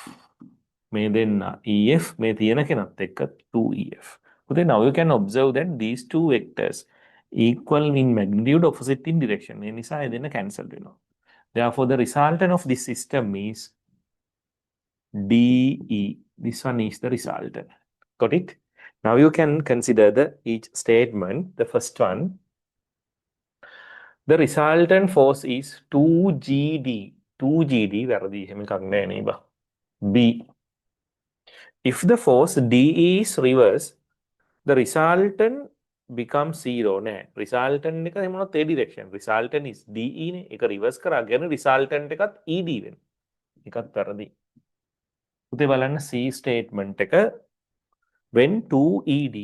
මේ දෙන්න EF. මේ තියෙන කෙනත් එක්ක 2EF. Then now you can observe that these two vectors equal in magnitude, opposite in direction. මේ නිසා ඒ දෙන්න cancel වෙනවා. Therefore, the resultant of this system is DE. This one is the resultant. Got it? Now you can consider each statement. The first one, the resultant force is 2GD. 2GD, වැරදි එහෙම එකක් නෑ නේද? B. If the force DE is reverse, the resultant becomes 0 නෑ. Resultant එක එහෙම වුණොත් ඒ direction. Resultant is DE නේ. ඒක reverse කරා කියන්නේ resultant එකත් ED වෙනවා. ඒකත් වැරදි. පුතේ බලන්න C statement එක when 2ED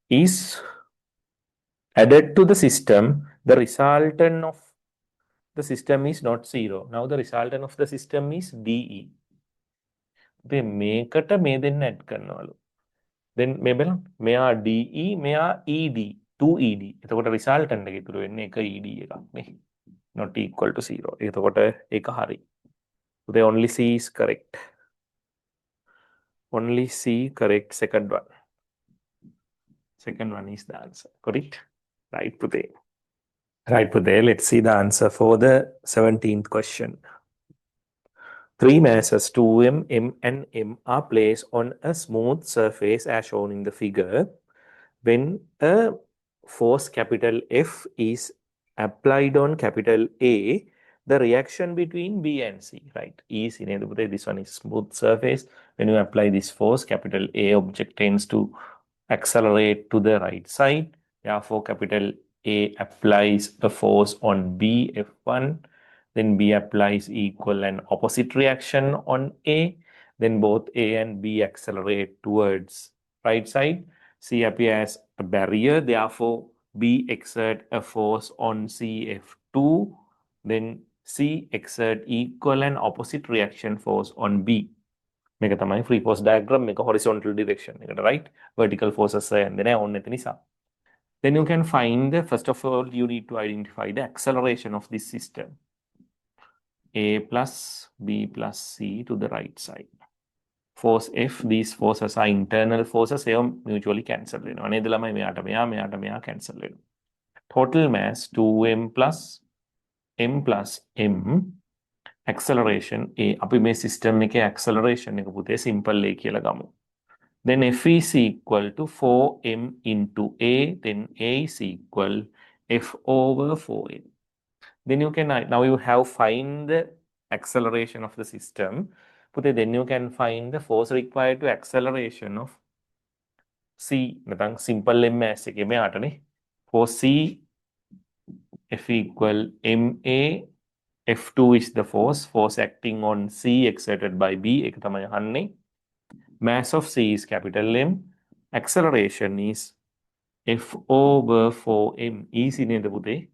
is added to the system, the resultant of the system is not 0. Now the resultant of the system is DE. පුතේ මේකට මේ දෙන්න add කරනවලු. Then මේ බලන්න මෙයා DE මෙයා ED 2ED. එතකොට resultant එක ඉතුරු වෙන්නේ එක ED එකක් නේ. Not equal to 0. එතකොට ඒක හරි. They only C is correct. Only C correct. Second one. Second one is the answer. Correct? Right, Pute. Right, Pute. Let's see the answer for the 17th question. Three masses 2M, M and M are placed on a smooth surface as shown in the figure. When a force capital F is applied on capital A, the reaction between B and C, right? E is in this one is smooth surface. When you apply this force, capital A object tends to accelerate to the right side. Therefore, capital A applies a force on B, F1. Then B applies equal and opposite reaction on A. Then both A and B accelerate towards right side. C appears as a barrier. Therefore, B exert a force on CF2. Then C exert equal and opposite reaction force on B. මේක තමයි free force diagram, මේක horizontal direction එකට, right? Vertical forces and then on නැති නිසා. Then you can find, first of all, you need to identify the acceleration of this system. A plus B plus C to the right side. Force F, these forces are internal forces, they are mutually cancel. නේද ළමයි? මෙයාට මෙයා cancel වෙනවා. Total mass 2M plus M plus M. Acceleration A. අපි මේ system එකේ acceleration එක පුතේ simple A කියලා ගමු. Then F is equal to 4M into A. Then A is equal F over 4M. Then you can, now you have find the acceleration of the system. Then you can find the force required to acceleration of C. නැත්නම් simple M mass එකේ මෙයාටනේ. For C, F equal MA. F2 is the force acting on C exerted by B. ඒක තමයි අහන්නේ. Mass of C is capital M. Acceleration is F over 4M. Easy නේද පුතේ?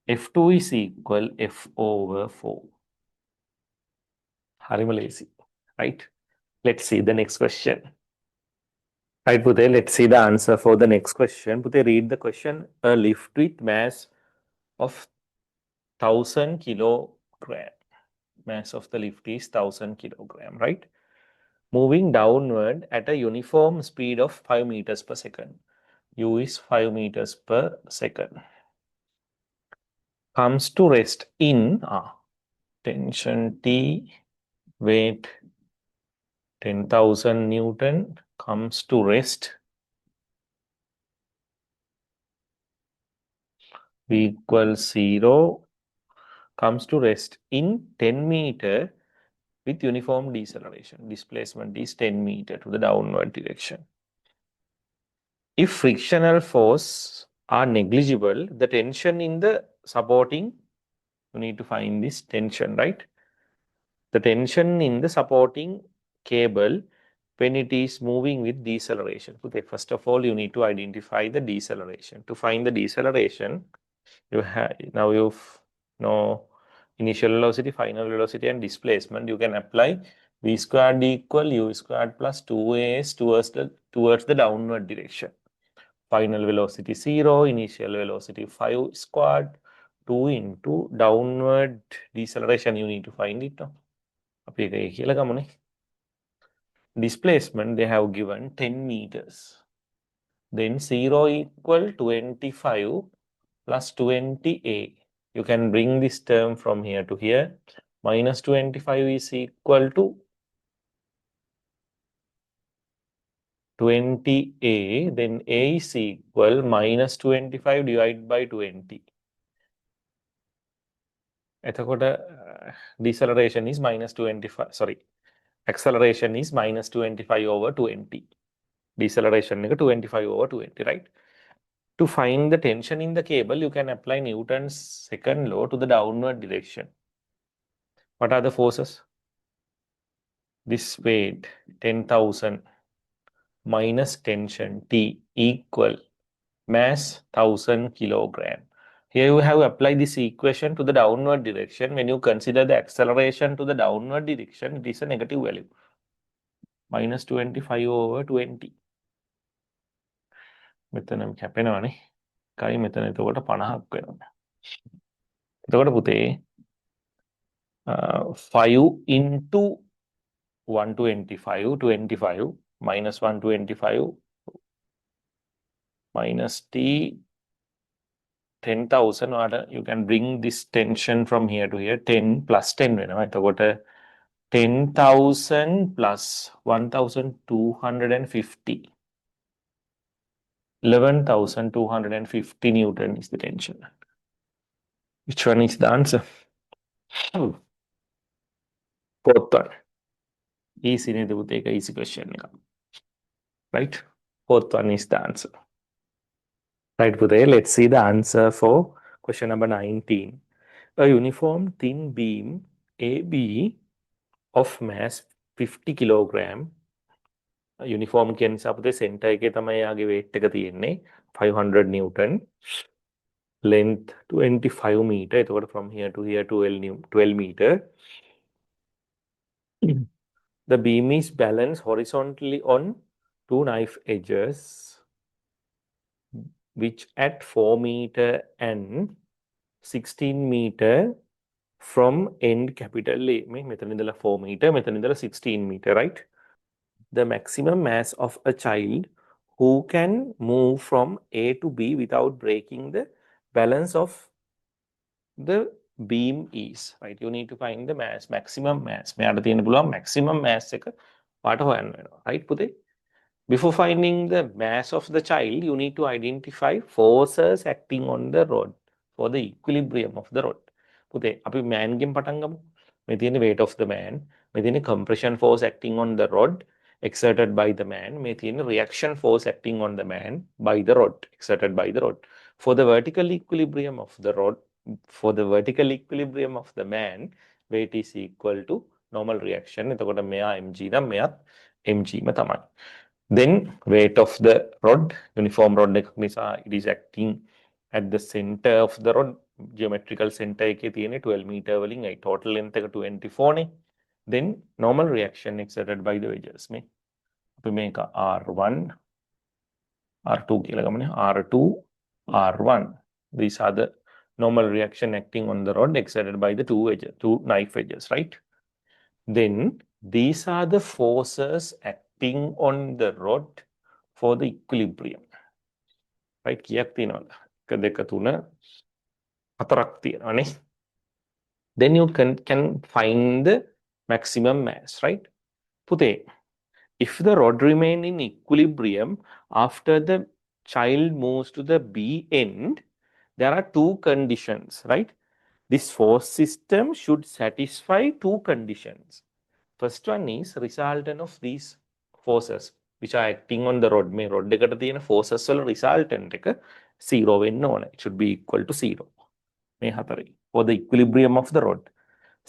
F2 is equal F over 4. හරිම lazy, right? Let's see the next question. Right, Pute, let's see the answer for the next question. Pute, read the question. A lift with mass of 1000 kilogram. Mass of the lift is 1000 kilogram, right? Moving downward at a uniform speed of 5 meters per second. U is 5 meters per second. Comes to rest in tension T, weight 10,000 Newton, comes to rest V equals 0 comes to rest in 10 meter with uniform deceleration. Displacement is 10 meter to the downward direction. If frictional force are negligible, the tension in the supporting, you need to find this tension, right? The tension in the supporting cable when it is moving with deceleration. Okay, first of all, you need to identify the deceleration. To find the deceleration, you have now you know initial velocity, final velocity, and displacement. You can apply v squared equal u squared plus 2as towards the downward direction. Final velocity 0, initial velocity 5 squared, 2 into downward deceleration. You need to find it. Displacement they have given 10 meters. Then 0 equal 25 plus 20a. You can bring this term from here to here. Minus 25 is equal to 20a. Then a is equal minus 25 divided by 20. Deceleration is minus 25. Sorry. Acceleration is minus 25 over 20. Deceleration is 25 over 20, right? To find the tension in the cable, you can apply Newton's second law to the downward direction. What are the forces? This weight 10,000 minus tension T equal mass 1000 kilogram. Here you have applied this equation to the downward direction. When you consider the acceleration to the downward direction, it is a negative value. Minus 25 over 20. මෙතන කැපෙනවනේ. කයි මෙතන එතකොට 50ක් වෙනවා. එතකොට පුතේ 5 into 125, 25 minus 125 minus T 10,000. You can bring this tension from here to here. 10 plus 10 වෙනවා. එතකොට 10,000 plus 1,250. 11,250 Newton is the tension. Which one is the answer? Fourth one. Easy neda puthe, එක easy question එක. Right? Fourth one is the answer. Right, puthe, let's see the answer for question number 19. A uniform thin beam AB of mass 50 kilogram. Uniform කියන නිසා පුතේ center එකේ තමයි යාගේ weight එක තියෙන්නේ 500 Newton. Length 25 meter. එතකොට from here to here 12 meter. The beam is balanced horizontally on two knife edges, which at 4 meter and 16 meter from end capital A. මෙතන ඉඳලා 4 meter, මෙතන ඉඳලා 16 meter, right? The maximum mass of a child who can move from A to B without breaking the balance of the beam is, right? You need to find the mass, maximum mass. මෙයාට තියෙන පුළුවන් maximum mass එක පාට හොයන්න වෙනවා, right පුතේ? Before finding the mass of the child, you need to identify forces acting on the rod for the equilibrium of the rod. පුතේ අපි man ගෙන් පටන් ගමු. මේ තියෙන weight of the man, මේ තියෙන compression force acting on the rod exerted by the man, may තියෙන reaction force acting on the man by the rod, exerted by the rod. For the vertical equilibrium of the rod, for the vertical equilibrium of the man, weight is equal to normal reaction. එතකොට මෙයා mg නම් මෙයාත් mg ම තමයි. Then weight of the rod, uniform rod එකක් නිසා it is acting at the center of the rod. Geometrical center එකේ තියෙන්නේ 12 meter වලින් ඒ total length එක 24 නේ. Then normal reaction exerted by the wedges. මේ අපි මේක R1 R2 කියලා ගමනේ. R2 R1. These are the normal reaction acting on the rod exerted by the two knife edges, right? Then these are the forces acting on the rod for the equilibrium, right? කියක් තියෙනවද? 1 2 3 4ක් තියෙනවානේ. Then you can find the maximum mass, right? පුතේ, if the rod remain in equilibrium after the child moves to the B end, there are two conditions, right? This force system should satisfy two conditions. First one is resultant of these forces which are acting on the rod. මේ rod එකට තියෙන forces වල resultant එක 0 වෙන්න ඕන. It should be equal to 0. මේ හතරේ. For the equilibrium of the rod.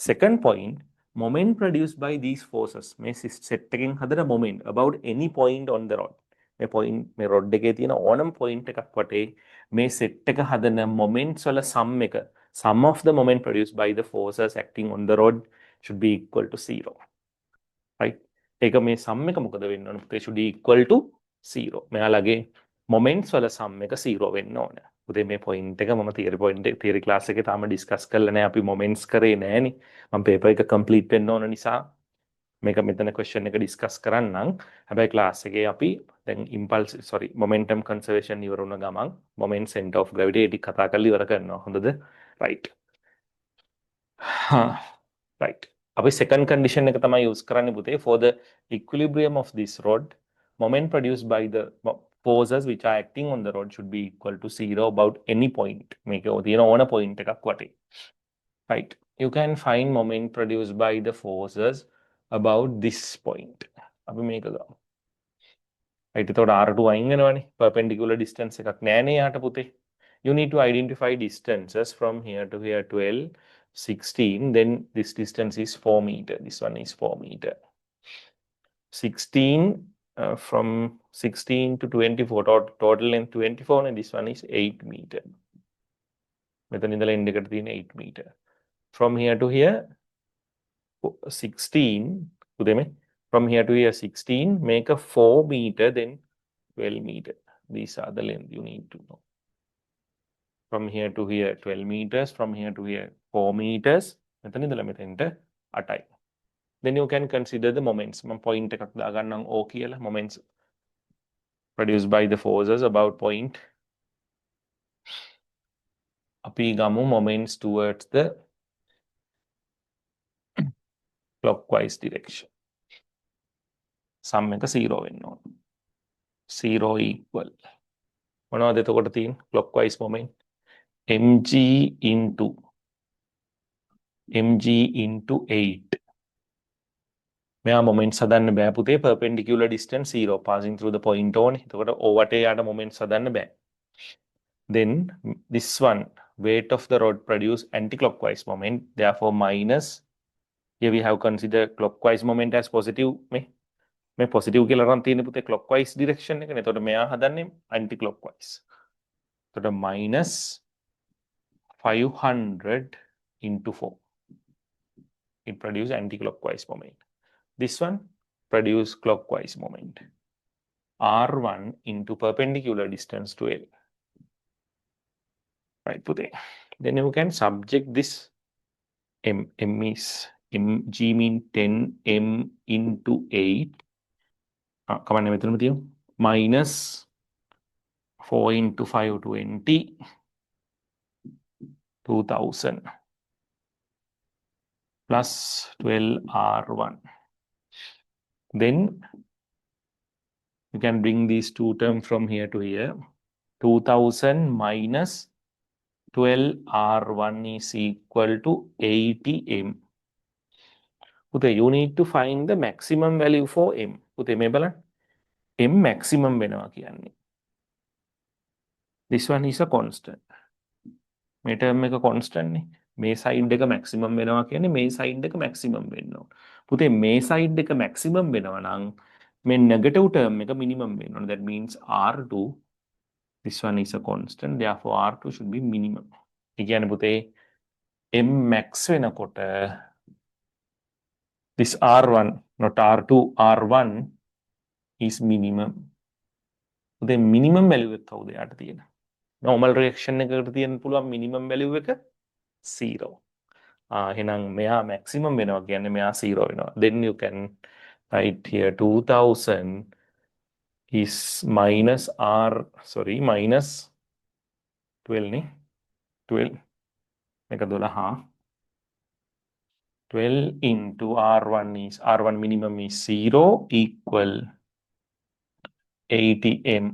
Second point, moment produced by these forces. මේ set එකෙන් හදන moment about any point on the rod. මේ rod එකේ තියෙන ඕනම point එකක් වටේ මේ set එක හදන moments වල sum of the moment produced by the forces acting on the rod should be equal to 0. Right? ඒක මේ sum එක මොකද වෙන්න ඕන? They should be equal to 0. මෙයාලගේ moments වල sum එක 0 වෙන්න ඕන. පුතේ මේ point එක මම theory class එකේ තාම discuss කරලා නැහැ. අපි moments කරේ නැහැනේ. මම paper එක complete වෙන්න ඕන නිසා මේක මෙතන question එක discuss කරන්නම්. හැබැයි class එකේ අපි දැන් momentum conservation ඉවර වුණ ගමන් moment center of gravity ටික කතා කරලා ඉවර කරනවා. හොඳද? Right. Right. අපි second condition එක තමයි use කරන්නේ පුතේ. For the equilibrium of this rod, moment produced by the forces which are acting on the rod should be equal to 0 about any point. මේක තියෙන ඕන point එකක් වටේ. Right. You can find moment produced by the forces about this point. අපි මේක ගමු. Right. එතකොට R2 අයින් වෙනවනේ. Perpendicular distance එකක් නෑනේ යාට පුතේ. You need to identify distances from here to here, 12, 16. Then this distance is 4 meter. This one is 4 meter. 16 from 16 to 24, total length 24, and this one is 8 meter. මෙතන ඉඳලා end එකට තියෙන 8 meter. From here to here, 16. From here to here, 16. Make a 4 meter, then 12 meter. These are the length you need to know. From here to here, 12 meters. From here to here, 4 meters. මෙතන ඉඳලා මෙතෙන්ට 8යි. Then you can consider the moments. මම point එකක් දාගන්නම් O කියලා. Moments produced by the forces about point. අපි ගමු moments towards the clockwise direction. sum එක 0 වෙන්න ඕන. 0 equal. මොනවද එතකොට තියෙන්නේ? clockwise moment. mg into 8. මෙයා moments හදන්න බෑ පුතේ. perpendicular distance 0 passing through the point ඕනේ. එතකොට O වටේ යාට moments හදන්න බෑ. Then this one, weight of the rod produce anti-clockwise moment, therefore minus. Here we have considered clockwise moment as positive. මේ positive කියලා රන් තියෙන පුතේ clockwise direction එකනේ. එතකොට මෙයා හදන්නේ anti-clockwise. එතකොට minus 500 into 4. It produce anti-clockwise moment. This one produce clockwise moment. R1 into perpendicular distance to L. Right, put it. Then you can subject this M is G mean 10 M into 8. Come on, minus 4 into 5, 20. 2000 plus 12 R1. Then you can bring these two terms from here to here. 2000 minus 12 R1 is equal to 80 M. Okay, you need to find the maximum value for M. Okay, M maximum වෙනවා කියන්නේ. This one is a constant. මේ term එක constant නේ. මේ side එක maximum වෙනවා කියන්නේ මේ side එක maximum වෙන්න ඕන. පුතේ මේ side එක maximum වෙනවා නම් මේ negative term එක minimum වෙන්න ඕන. That means R2, this one is a constant, therefore R2 should be minimum. ඒ කියන්නේ පුතේ M max වෙනකොට this R1, not R2, R1 is minimum. පුතේ minimum value එක කවුද යාට තියෙන? normal reaction එකකට තියෙන පුළුවන් minimum value එක 0. එහෙනම් මෙයා maximum වෙනවා කියන්නේ මෙයා 0 වෙනවා. Then you can write here 2000 is minus minus 12 නේ. 12 මේක 12 12 into R1 minimum is 0 equal 80 M.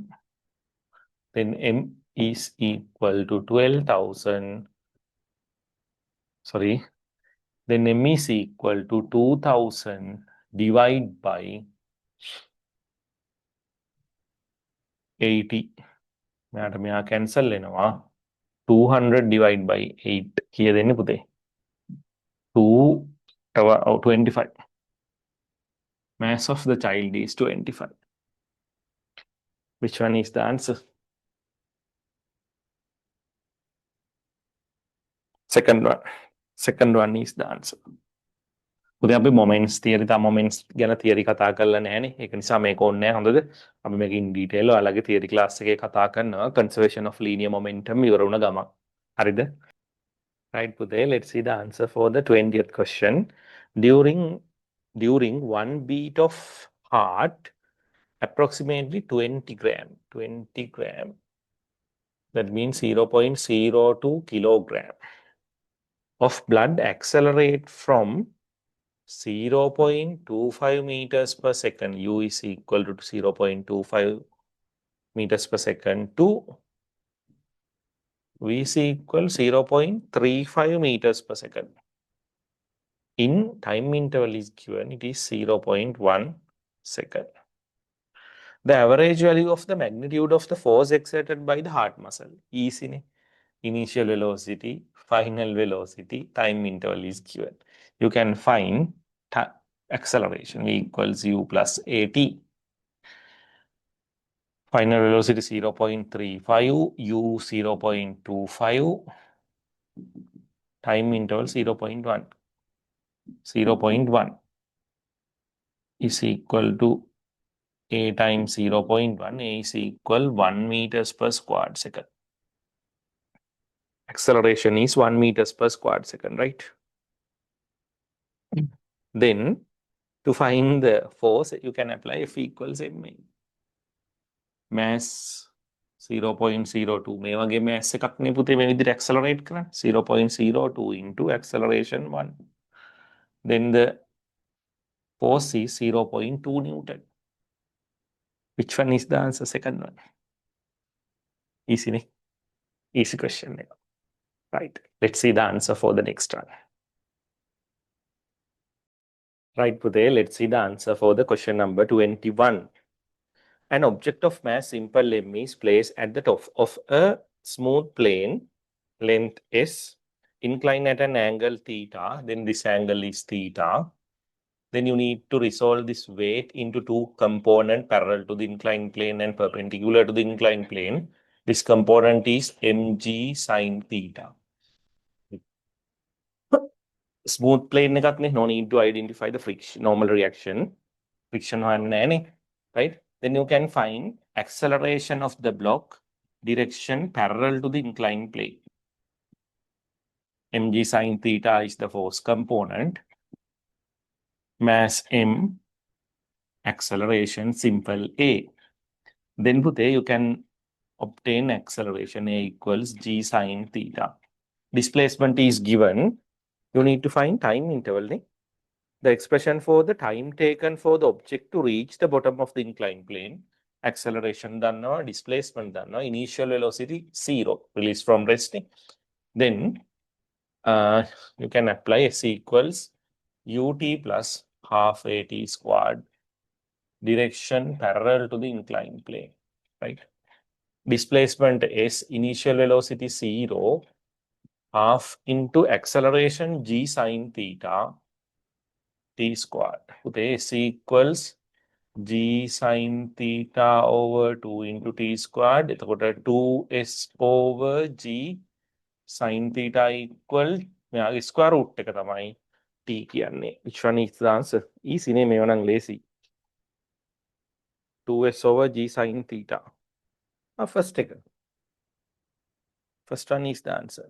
Then M is equal to 12,000. Sorry. Then m is equal to 2,000 divided by 80. මෙයාට මෙයා cancel වෙනවා. 200 divided by 8 කිය දෙන්නේ පුතේ. 25. Mass of the child is 25. Which one is the answer? Second one. Second one is the answer. පුතේ අපි moments theory තා moments ගැන theory කතා කරලා නැහැනේ. ඒක නිසා මේක ඕනේ නැහැ හොඳද? අපි මේක in detail ඔයාලගේ theory class එකේ කතා කරනවා conservation of linear momentum ඉවර වුණ ගමන්. හරිද? Right, පුතේ, let's see the answer for the 20th question. During one beat of heart, approximately 20 gram. 20 gram. That means 0.02 kilogram of blood accelerate from 0.25 meters per second, u is equal to 0.25 meters per second, to v is equal 0.35 meters per second. In time interval is given, it is 0.1 second. The average value of the magnitude of the force exerted by the heart muscle is in initial velocity, final velocity, time interval is given. You can find acceleration v equals u plus at. Final velocity 0.35, u 0.25, time interval 0.1. 0.1 is equal to a times 0.1, a is equal 1 meters per square second. Acceleration is 1 meters per square second, right? Then, to find the force, you can apply F equals ma. Mass 0.02. මේ වගේ mass එකක් නේ පුතේ මේ විදිහට accelerate කරන්නේ. 0.02 into acceleration 1. Then the force is 0.2 Newton. Which one is the answer? Second one. Easy, ne? Easy question. Right. Let's see the answer for the next one. Right, Pute, let's see the answer for the question number 21. An object of mass simple m is placed at the top of a smooth plane, length s, inclined at an angle theta, then this angle is theta. Then you need to resolve this weight into two components parallel to the inclined plane and perpendicular to the inclined plane. This component is mg sin theta. Smooth plane එකක් නේ, no need to identify the friction, normal reaction. Friction හොයන්න නැහැ, right? Then you can find acceleration of the block direction parallel to the inclined plane. mg sin theta is the force component. Mass m, acceleration simple a. Then Pute, you can obtain acceleration a equals g sin theta. Displacement is given. You need to find time interval. The expression for the time taken for the object to reach the bottom of the inclined plane. Acceleration dannawa, displacement dannawa, initial velocity 0, release from resting. Then you can apply s equals ut plus half at squared, direction parallel to the inclined plane, right? Displacement s, initial velocity 0, half into acceleration g sin theta, t squared. Put s equals g sin theta over 2 into t squared. එතකොට 2s over g sin theta equal මෙයාගේ square root එක තමයි t කියන්නේ. Which one is the answer? Easy නේ, මේව නම් lazy. 2s over g sin theta. First එක. First one is the answer.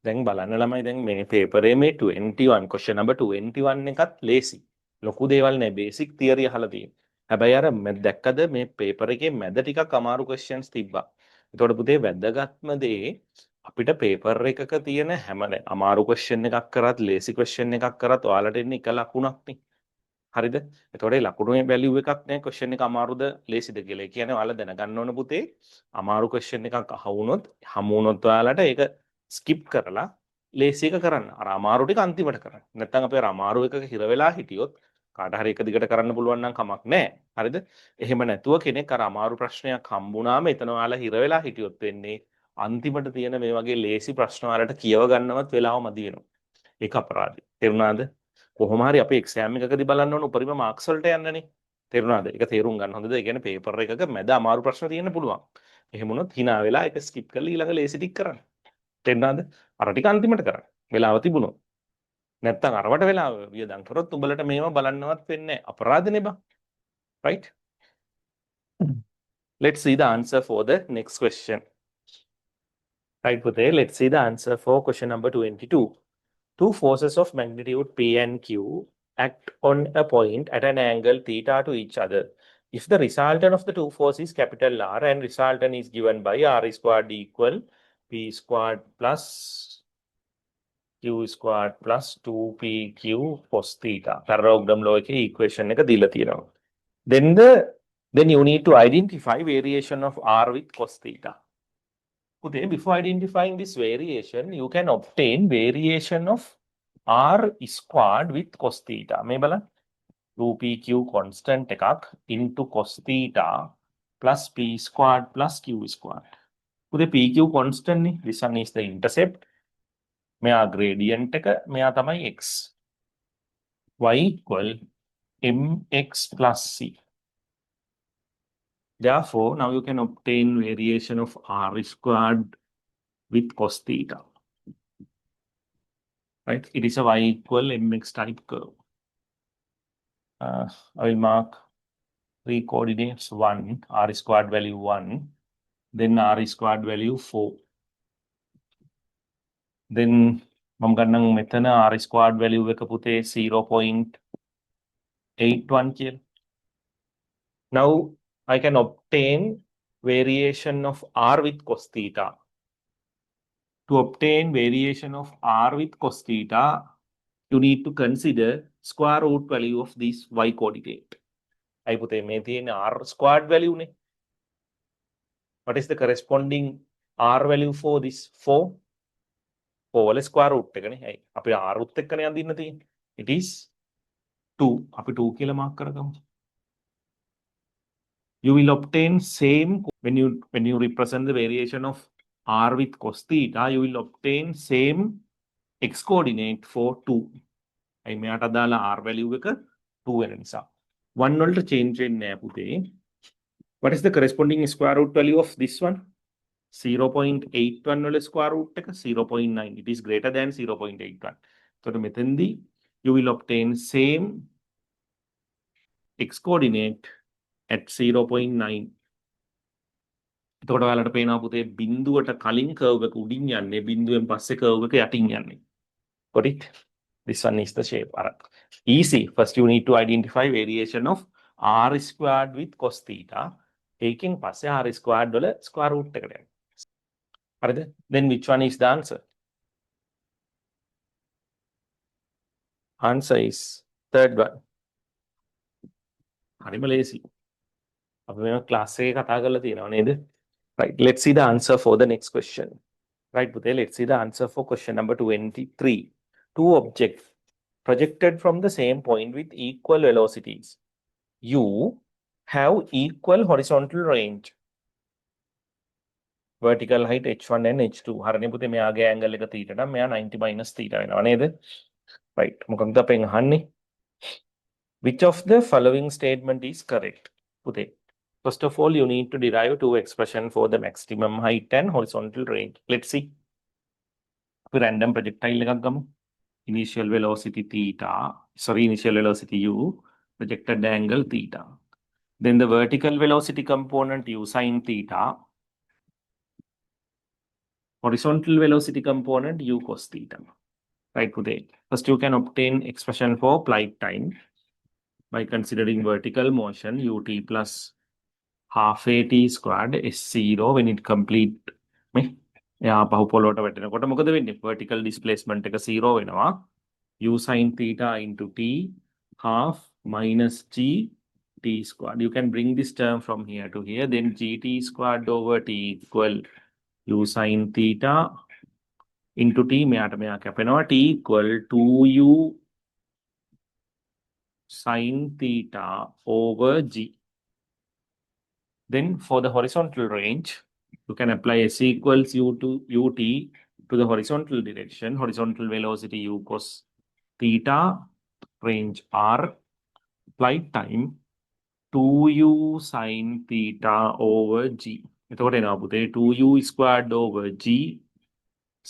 දැන් බලන්න ළමයි, දැන් මේ පේපරේ මේ 21 question number 21 එකත් ලේසි. ලොකු දේවල් නෑ, බේසික් තියරි අහලා තියෙනවා. හැබැයි අර දැක්කද මේ පේපර් එකේ මැද ටිකක් අමාරු questions තිබ්බා. ඒතකොට පුතේ වැදගත්ම දේ අපිට පේපර් එකක තියෙන හැම අමාරු question එකක් කරත් ලේසි question එකක් කරත් ඔයාලට එන්නේ එක ලකුණක් නේ. හරිද? එතකොට ඒ ලකුණේ වැලියු එකක් නැහැ ක්වෙස්චන් එක අමාරුද ලේසිද කියලා. ඒ කියන්නේ ඔයාලා දැනගන්න ඕන පුතේ අමාරු ක්වෙස්චන් එකක් අහුවුනොත් හමු වුණොත් ඔයාලට ඒක ස්කිප් කරලා ලේසි එක කරන්න. අර අමාරු ටික අන්තිමට කරන්න. නැත්නම් අපි අර අමාරු එකක හිර වෙලා හිටියොත් කාට හරි එක දිගට කරන්න පුළුවන් නම් කමක් නැහැ. හරිද? එහෙම නැතුව කෙනෙක් අර අමාරු ප්‍රශ්නයක් හම්බුනාම එතන ඔයාලා හිර වෙලා හිටියොත් වෙන්නේ අන්තිමට තියෙන මේ වගේ ලේසි ප්‍රශ්න වලට කියව ගන්නවත් වෙලාව මදි වෙනවා. ඒක අපරාධයි. තේරුණාද? කොහොම හරි අපි එක්සෑම් එකකදී බලන්න ඕන උපරිම මාක්ස් වලට යන්නනේ. තේරුණාද? ඒක තේරුම් ගන්න හොඳද? ඒ කියන්නේ පේපර් එකක මැද අමාරු ප්‍රශ්න තියෙන්න පුළුවන්. එහෙම වුණොත් hina වෙලා ඒක ස්කිප් කරලා ඊළඟ ලේසි ටික කරන්න. තේරුණාද? අර ටික අන්තිමට කරන්න. වෙලාව තිබුණොත්. නැත්තම් අරවට වෙලාව වියදම් කරොත් උඹලට මේව බලන්නවත් වෙන්නේ නැහැ. අපරාධනේ බං. Right? Let's see the answer for the next question. Right, Puthe, let's see the answer for question number 22. Two forces of magnitude P and Q act on a point at an angle theta to each other. If the resultant of the two forces is capital R and resultant is given by R squared equal P squared plus Q squared plus 2PQ cos theta. Parallelogram law equation එක දීලා තියෙනවා. Then you need to identify variation of R with cos theta. Okay, before identifying this variation, you can obtain variation of R squared with cos theta. මේ බලන්න 2pq constant එකක් into cos theta plus p squared plus q squared. උදේ pq constant නේ. This one is the intercept. මෙයා gradient එක, මෙයා තමයි x. y equal mx plus c. Therefore, now you can obtain variation of R squared with cos theta. Right? It is a y equal mx type curve. I will mark 3 coordinates 1, R squared value 1, then R squared value 4. Then මම ගන්නම් මෙතන R squared value එක පුතේ 0.81 කියලා. Now I can obtain variation of R with cos theta. To obtain variation of R with cos theta, you need to consider square root value of this y coordinate. I put මේ තියෙන R squared value නේ. What is the corresponding R value for this 4? 4 වල square root එකනේ. ඇයි? අපි R උත් එක්කනේ අඳින්න තියෙන්නේ. It is 2. අපි 2 කියලා මාක් කරගමු. You will obtain same when you represent the variation of R with cos theta, you will obtain same x coordinate for 2. I මෙයාට අදාළ R value එක 2 වෙන නිසා. 1 වලට change වෙන්නේ නැහැ පුතේ. What is the corresponding square root value of this one? 0.81 වල square root එක 0.9. It is greater than 0.81. So මෙතෙන්දී you will obtain same x coordinate at 0.9. එතකොට ඔයාලට පේනවා පුතේ බිඳුවට කලින් කර්ව් එක උඩින් යන්නේ බිඳුවෙන් පස්සේ කර්ව් එක යටින් යන්නේ. Got it? This one is the shape. Easy. First you need to identify variation of R squared with cos theta. ඒකෙන් පස්සේ R squared වල square root එකට යන්න. හරිද? Then which one is the answer? Answer is third one. හරිම ලේසි. අපි මේ ක්ලාස් එකේ කතා කරලා තියෙනවා නේද? Right, let's see the answer for the next question. Right, Puthe, let's see the answer for question number 23. Two objects projected from the same point with equal velocities. You have equal horizontal range. Vertical height h1 and h2. හරනේ පුතේ මෙයාගේ angle එක theta නම් මෙයා 90 minus theta වෙනවා නේද? Right, මොකක්ද අපෙන් අහන්නේ? Which of the following statement is correct? Puthe, first of all, you need to derive two expressions for the maximum height and horizontal range. Let's see. Random projectile එකක් ගමු. Initial velocity initial velocity u, projected angle theta. Then the vertical velocity component u sin theta. Horizontal velocity component u cos theta. Right, today. First you can obtain expression for flight time by considering vertical motion ut plus half at squared s0 when it complete එයා පහු පොළොවට වැටෙනකොට මොකද වෙන්නේ? vertical displacement එක 0 වෙනවා. u sin theta into t half minus g t squared. You can bring this term from here to here. Then gt squared over t equal u sin theta into t මෙයාට මෙයා කැපෙනවා t equal 2u sin theta over g. Then for the horizontal range, you can apply s equals u to ut to the horizontal direction, horizontal velocity u cos theta, range r, flight time 2u sin theta over g. එතකොට එනවා පුතේ 2u squared over g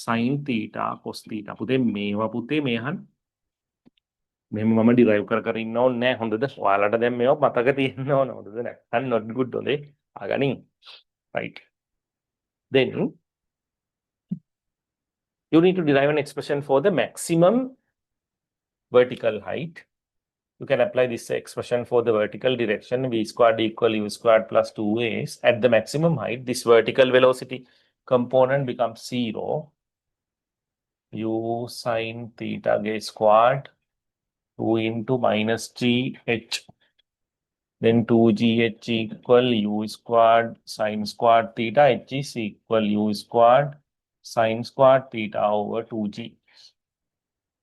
sin theta cos theta. පුතේ මේවා පුතේ මේහන් මෙහෙම මම ඩිරයිව් කර ඉන්න ඕනේ නැහැ. හොඳද? ඔයාලට දැන් මේවා මතක තියෙන්න ඕන. හොඳද? නැත්නම් not good හොඳේ. ආගනින්. Right. Then you need to derive an expression for the maximum vertical height. You can apply this expression for the vertical direction v squared equal u squared plus 2a. At the maximum height, this vertical velocity component becomes 0. U sin theta squared 2 into minus gh. Then 2gh equal u squared sin squared theta. H is equal u squared sin squared theta over 2g.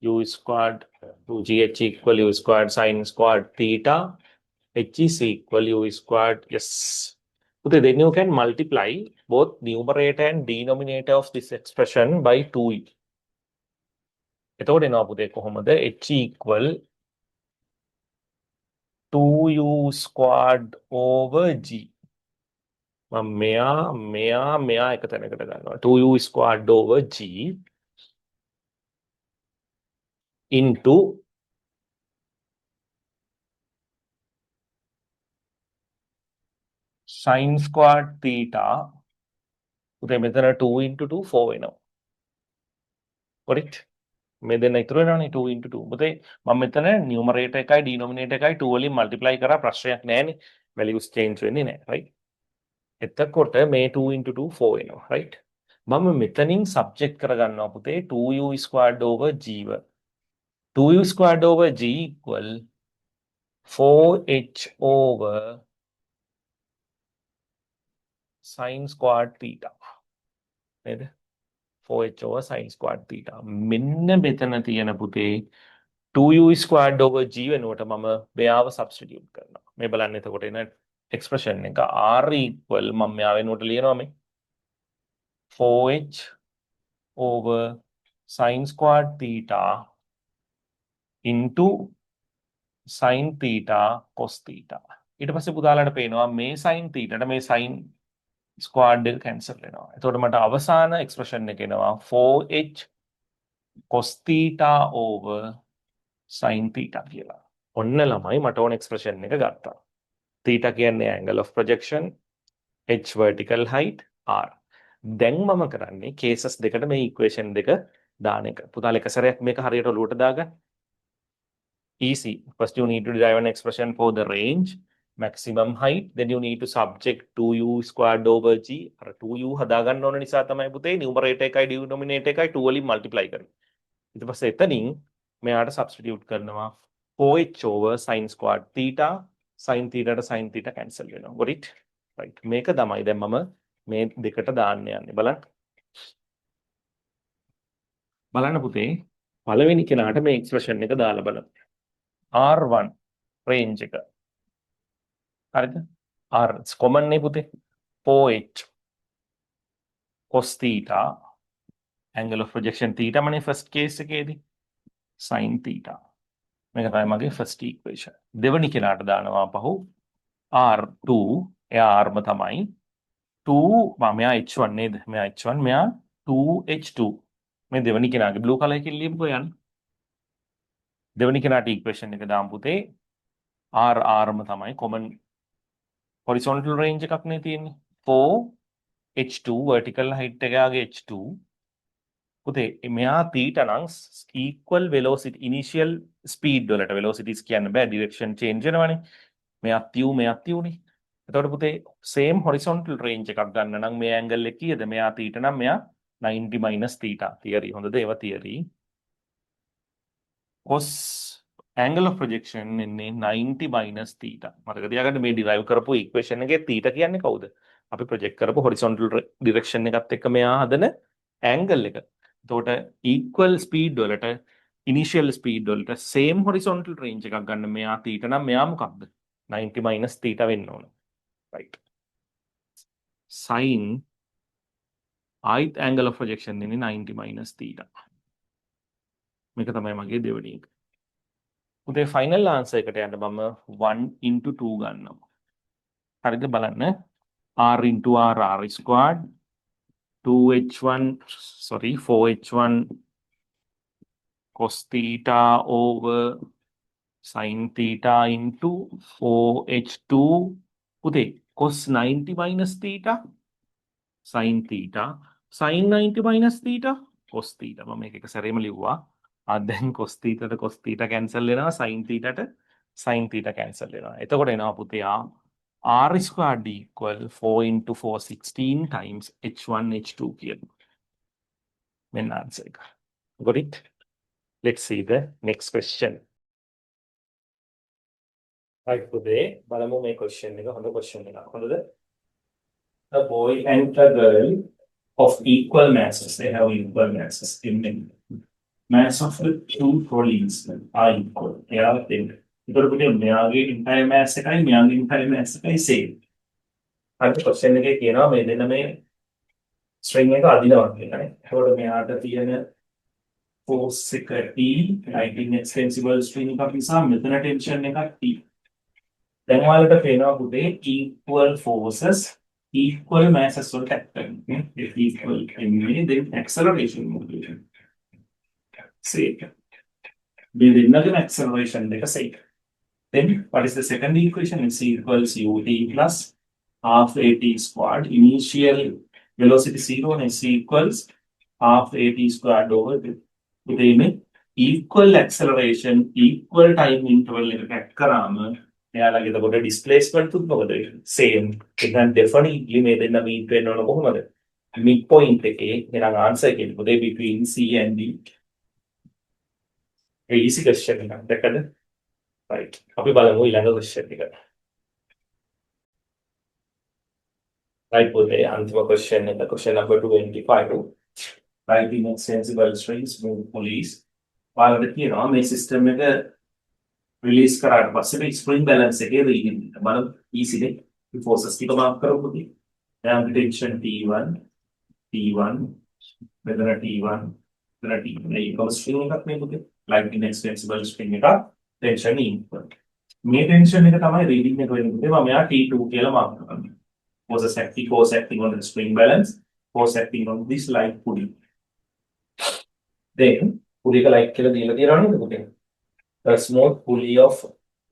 U squared 2gh equal u squared sin squared theta. H is equal u squared. Yes. Okay, then you can multiply both numerator and denominator of this expression by 2. එතකොට එනවා පුතේ කොහොමද? H equal 2u squared over g. මෙයා එක තැනකට ගන්නවා. 2u squared over g into sin squared theta. පුතේ මෙතන 2 into 2 4 වෙනවා. correct? මේ දෙන්න ඉතුරු වෙනවනේ 2 into 2. පුතේ මම මෙතන numerator එකයි denominator එකයි 2 වලින් multiply කරා ප්‍රශ්නයක් නැහැනේ. values change වෙන්නේ නැහැ. right? එතකොට මේ 2 into 2 4 වෙනවා. right? මම මෙතනින් subject කරගන්නවා පුතේ 2u squared over g ව. 2u squared over g equal 4h over sin squared theta. නේද? 4h over sin squared theta. මෙන්න මෙතන තියෙන පුතේ 2u squared over g වෙනුවට මම මෙයාව substitute කරනවා. මේ බලන්න එතකොට එන expression එක r equal මම මෙයා වෙනුවට ලියනවා මේ 4h over sin squared theta into sin theta cos theta. ඊට පස්සේ පුතාලට පේනවා මේ sin theta ට මේ sin squared එක cancel වෙනවා. එතකොට මට අවසාන expression එක එනවා 4h cos theta over sin theta කියලා. ඔන්න ළමයි මට ඕන expression එක ගත්තා. theta කියන්නේ angle of projection, h vertical height, r. දැන් මම කරන්නේ cases දෙකට මේ equation දෙක දාන එක. පුතාලා එක සැරයක් මේක හරියට ඔලුවට දාගන්න. Easy. First you need to derive an expression for the range, maximum height. Then you need to subject 2u squared over g. අර 2u හදාගන්න ඕන නිසා තමයි පුතේ numerator එකයි denominator එකයි 2 වලින් multiply කරන්නේ. ඊට පස්සේ එතනින් මෙයාට substitute කරනවා 4h over sin squared theta. sin theta ට sin theta cancel වෙනවා. got it? right. මේක තමයි දැන් මම මේ දෙකට දාන්න යන්නේ. බලන්න පුතේ පළවෙනි කෙනාට මේ expression එක දාලා බලමු. R1 range එක. හරිද? R common නේ පුතේ. 4h cos theta angle of projection theta මනේ first case එකේදී sin theta. මේක තමයි මගේ first equation. දෙවෙනි කෙනාට දානවා පහු R2 එයා R ම තමයි 2 මෙයා H1 නේද? මෙයා H1 මෙයා 2H2. මේ දෙවෙනි කෙනාගේ blue color එකකින් ලියමුකෝ යන්න. දෙවෙනි කෙනාට equation එක දාමු පුතේ R ම තමයි common horizontal range එකක් නේ තියෙන්නේ 4h2 vertical height එකගේ h2 පුතේ මෙයා theta නම් equal velocity initial speed වලට velocities කියන්න බෑ direction change වෙනවනේ මෙයාත් u මෙයාත් u නේ එතකොට පුතේ same horizontal range එකක් ගන්න නම් මේ angle එක කීයද මෙයා theta නම් මෙයා 90 minus theta theory හොඳද ඒවා theory cos angle of projection එන්නේ 90 minus theta. මතක තියාගන්න මේ derive කරපු equation එකේ theta කියන්නේ කවුද? අපි project කරපු horizontal direction එකත් එක්ක මෙයා හදන angle එක. එතකොට equal speed වලට initial speed වලට same horizontal range එකක් ගන්න මෙයා theta නම් මෙයා මොකක්ද? 90 minus theta වෙන්න ඕන. right. sin ith angle of projection එන්නේ 90 minus theta. මේක තමයි මගේ දෙවෙනි එක. උදේ ෆයිනල් ආන්සර් එකට යන්න මම 1 into 2 ගන්නවා. හරිද බලන්න. r into r r squared 2h1 sorry 4h1 cos theta over sin theta into 4h2 උදේ cos 90 minus theta sin theta sin 90 minus theta cos theta මම මේක එක සැරේම ලිව්වා. then cos theta ට cos theta cancel වෙනවා sin theta ට sin theta cancel වෙනවා. එතකොට එනවා පුතේ r squared equal 4 into 4 16 times h1 h2 කියන මෙන්න answer එක. Got it? Let's see the next question. right පුතේ බලමු මේ question එක හොඳ question එකක්. හොඳද? A boy and a girl of equal masses, they have equal masses in mass of the two trolleys are equal. Yeah, think. Because we have meaගේ entire mass එකයි මෙයාගේ entire mass එකයි same. අර question එකේ කියනවා මේ දෙන්න මේ string එක අදිනවා කියලා. ඒකට මෙයාට තියෙන force එක T, lighting extensible string එකක් නිසා මෙතන tension එකක් T. දැන් ඔයාලට පේනවා පුතේ equal forces equal masses වලට act කරනවා. If equal MA then acceleration modulation. Same. We did not an acceleration like a same. Then what is the second equation? It's equals ut plus half at squared. Initial velocity 0 and c equals half at squared over with equal acceleration, equal time interval like karama. Yeah, like the displacement to same. It can definitely made in the midpoint. Then answer between C and D. easy question එකක් දැක්කද? right. අපි බලමු ඊළඟ question එක. right පුතේ අන්තිම question එක question number 25. Lighting extensible strings move pulleys. ඔයාලට කියනවා මේ system එක release කරාට පස්සේ spring balance එකේ reading එක බලමු easy නේ. forces ටික mark කරමු පුතේ. දැන් tension T1 මෙතන T1 මෙතන T1 ඒක string එකක් නේ පුතේ. lighting extensible string එක tension equal. මේ tension එක තමයි reading එක වෙන්නේ. මම මෙයා T2 කියලා mark කරනවා. force acting on the spring balance, force acting on this light pulley. Then pulley එක light කියලා දීලා තියෙනවා නේද පුතේ? A small pulley of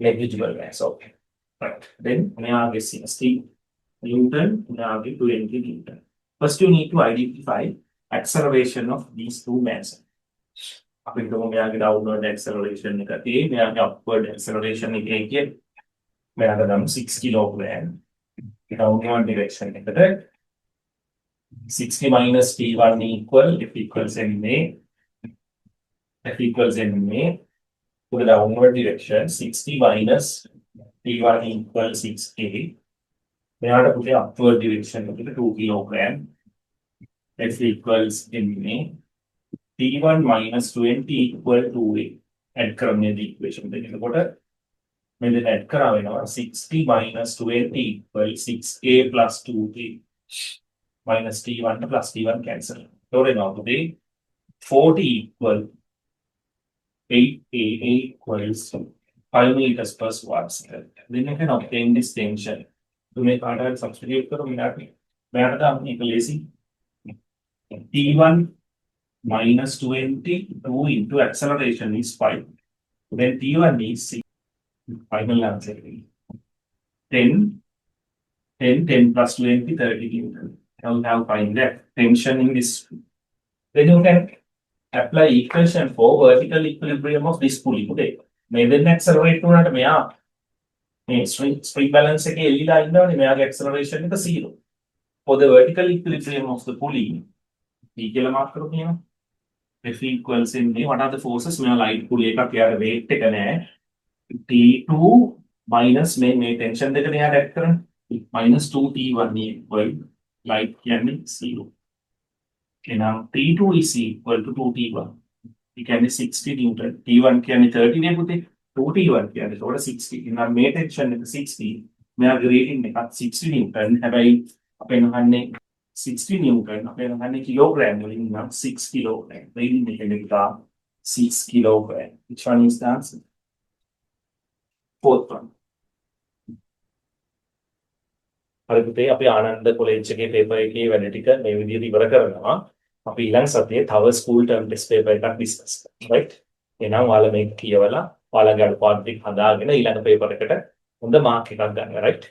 negligible mass. Okay. Right. Then මෙයාගේ 60 Newton, මෙයාගේ 20 Newton. First you need to identify acceleration of these two masses. අපි හිතමු මෙයාගේ downward acceleration එක T, මෙයාගේ upward acceleration එක කියේ මෙයාට නම් 6 kilogram downward direction එකට 60 minus T1 equal F equals MA to the downward direction 60 minus T1 equals 6A මෙයාට පුතේ upward direction එකට 2 kilogram F equals MA T1 minus 20 equal to A. Add කරන්නේ the equation දෙකකට මෙන්න add කරා වෙනවා 60 minus 20 equal 6A plus 2A minus T1 plus T1 cancel. So now today 40 equal 8A equals 5 meters per square centimeter. Then you can obtain this tension. To make order substitute करो मेरा था अपनी equation T1 minus 22 into acceleration is 5. Then T1 is 6. Final answer 10 plus 20 30 Newton. Now we have find that tension in this. Then you can apply equation for vertical equilibrium of this pulley. Okay. May then accelerate to not spring balance එකේ එල්ලිලා ඉන්නවනේ මෙයාගේ acceleration එක 0. For the vertical equilibrium of the pulley, T කියලා mark කරමු කියනවා. F equals in what are the forces? मैं light को लेकर क्या weight टेकन है T2 minus में tension टेकन यार ऐड करें minus 2T1 equal light यानी 0. Okay, now T2 is equal to 2T1. It can be 60 Newton. T1 can be 30 ने पुते 2T1 can be थोड़ा 60. इना में tension ने 60. मैं अगर rating ने का 60 Newton है भाई अपने नहाने 60 Newton अपने नहाने kilogram वाली ना 6 kilogram. Rating ने कहने का 6 kilogram. Which one is the answer? Fourth one. හරි පුතේ අපි ආනන්ද කොලෙජ් එකේ පේපර් එකේ වැඩ ටික මේ විදිහට ඉවර කරනවා. අපි ඊළඟ සතියේ තව ස්කූල් ටර්ම් ටෙස්ට් පේපර් එකක් ඩිස්කස් කරමු. රයිට්. එහෙනම් ඔයාලා මේක කියවලා ඔයාලගේ අඩුපාඩු ටික හදාගෙන ඊළඟ පේපර් එකට හොඳ මාක් එකක් ගන්න. රයිට්.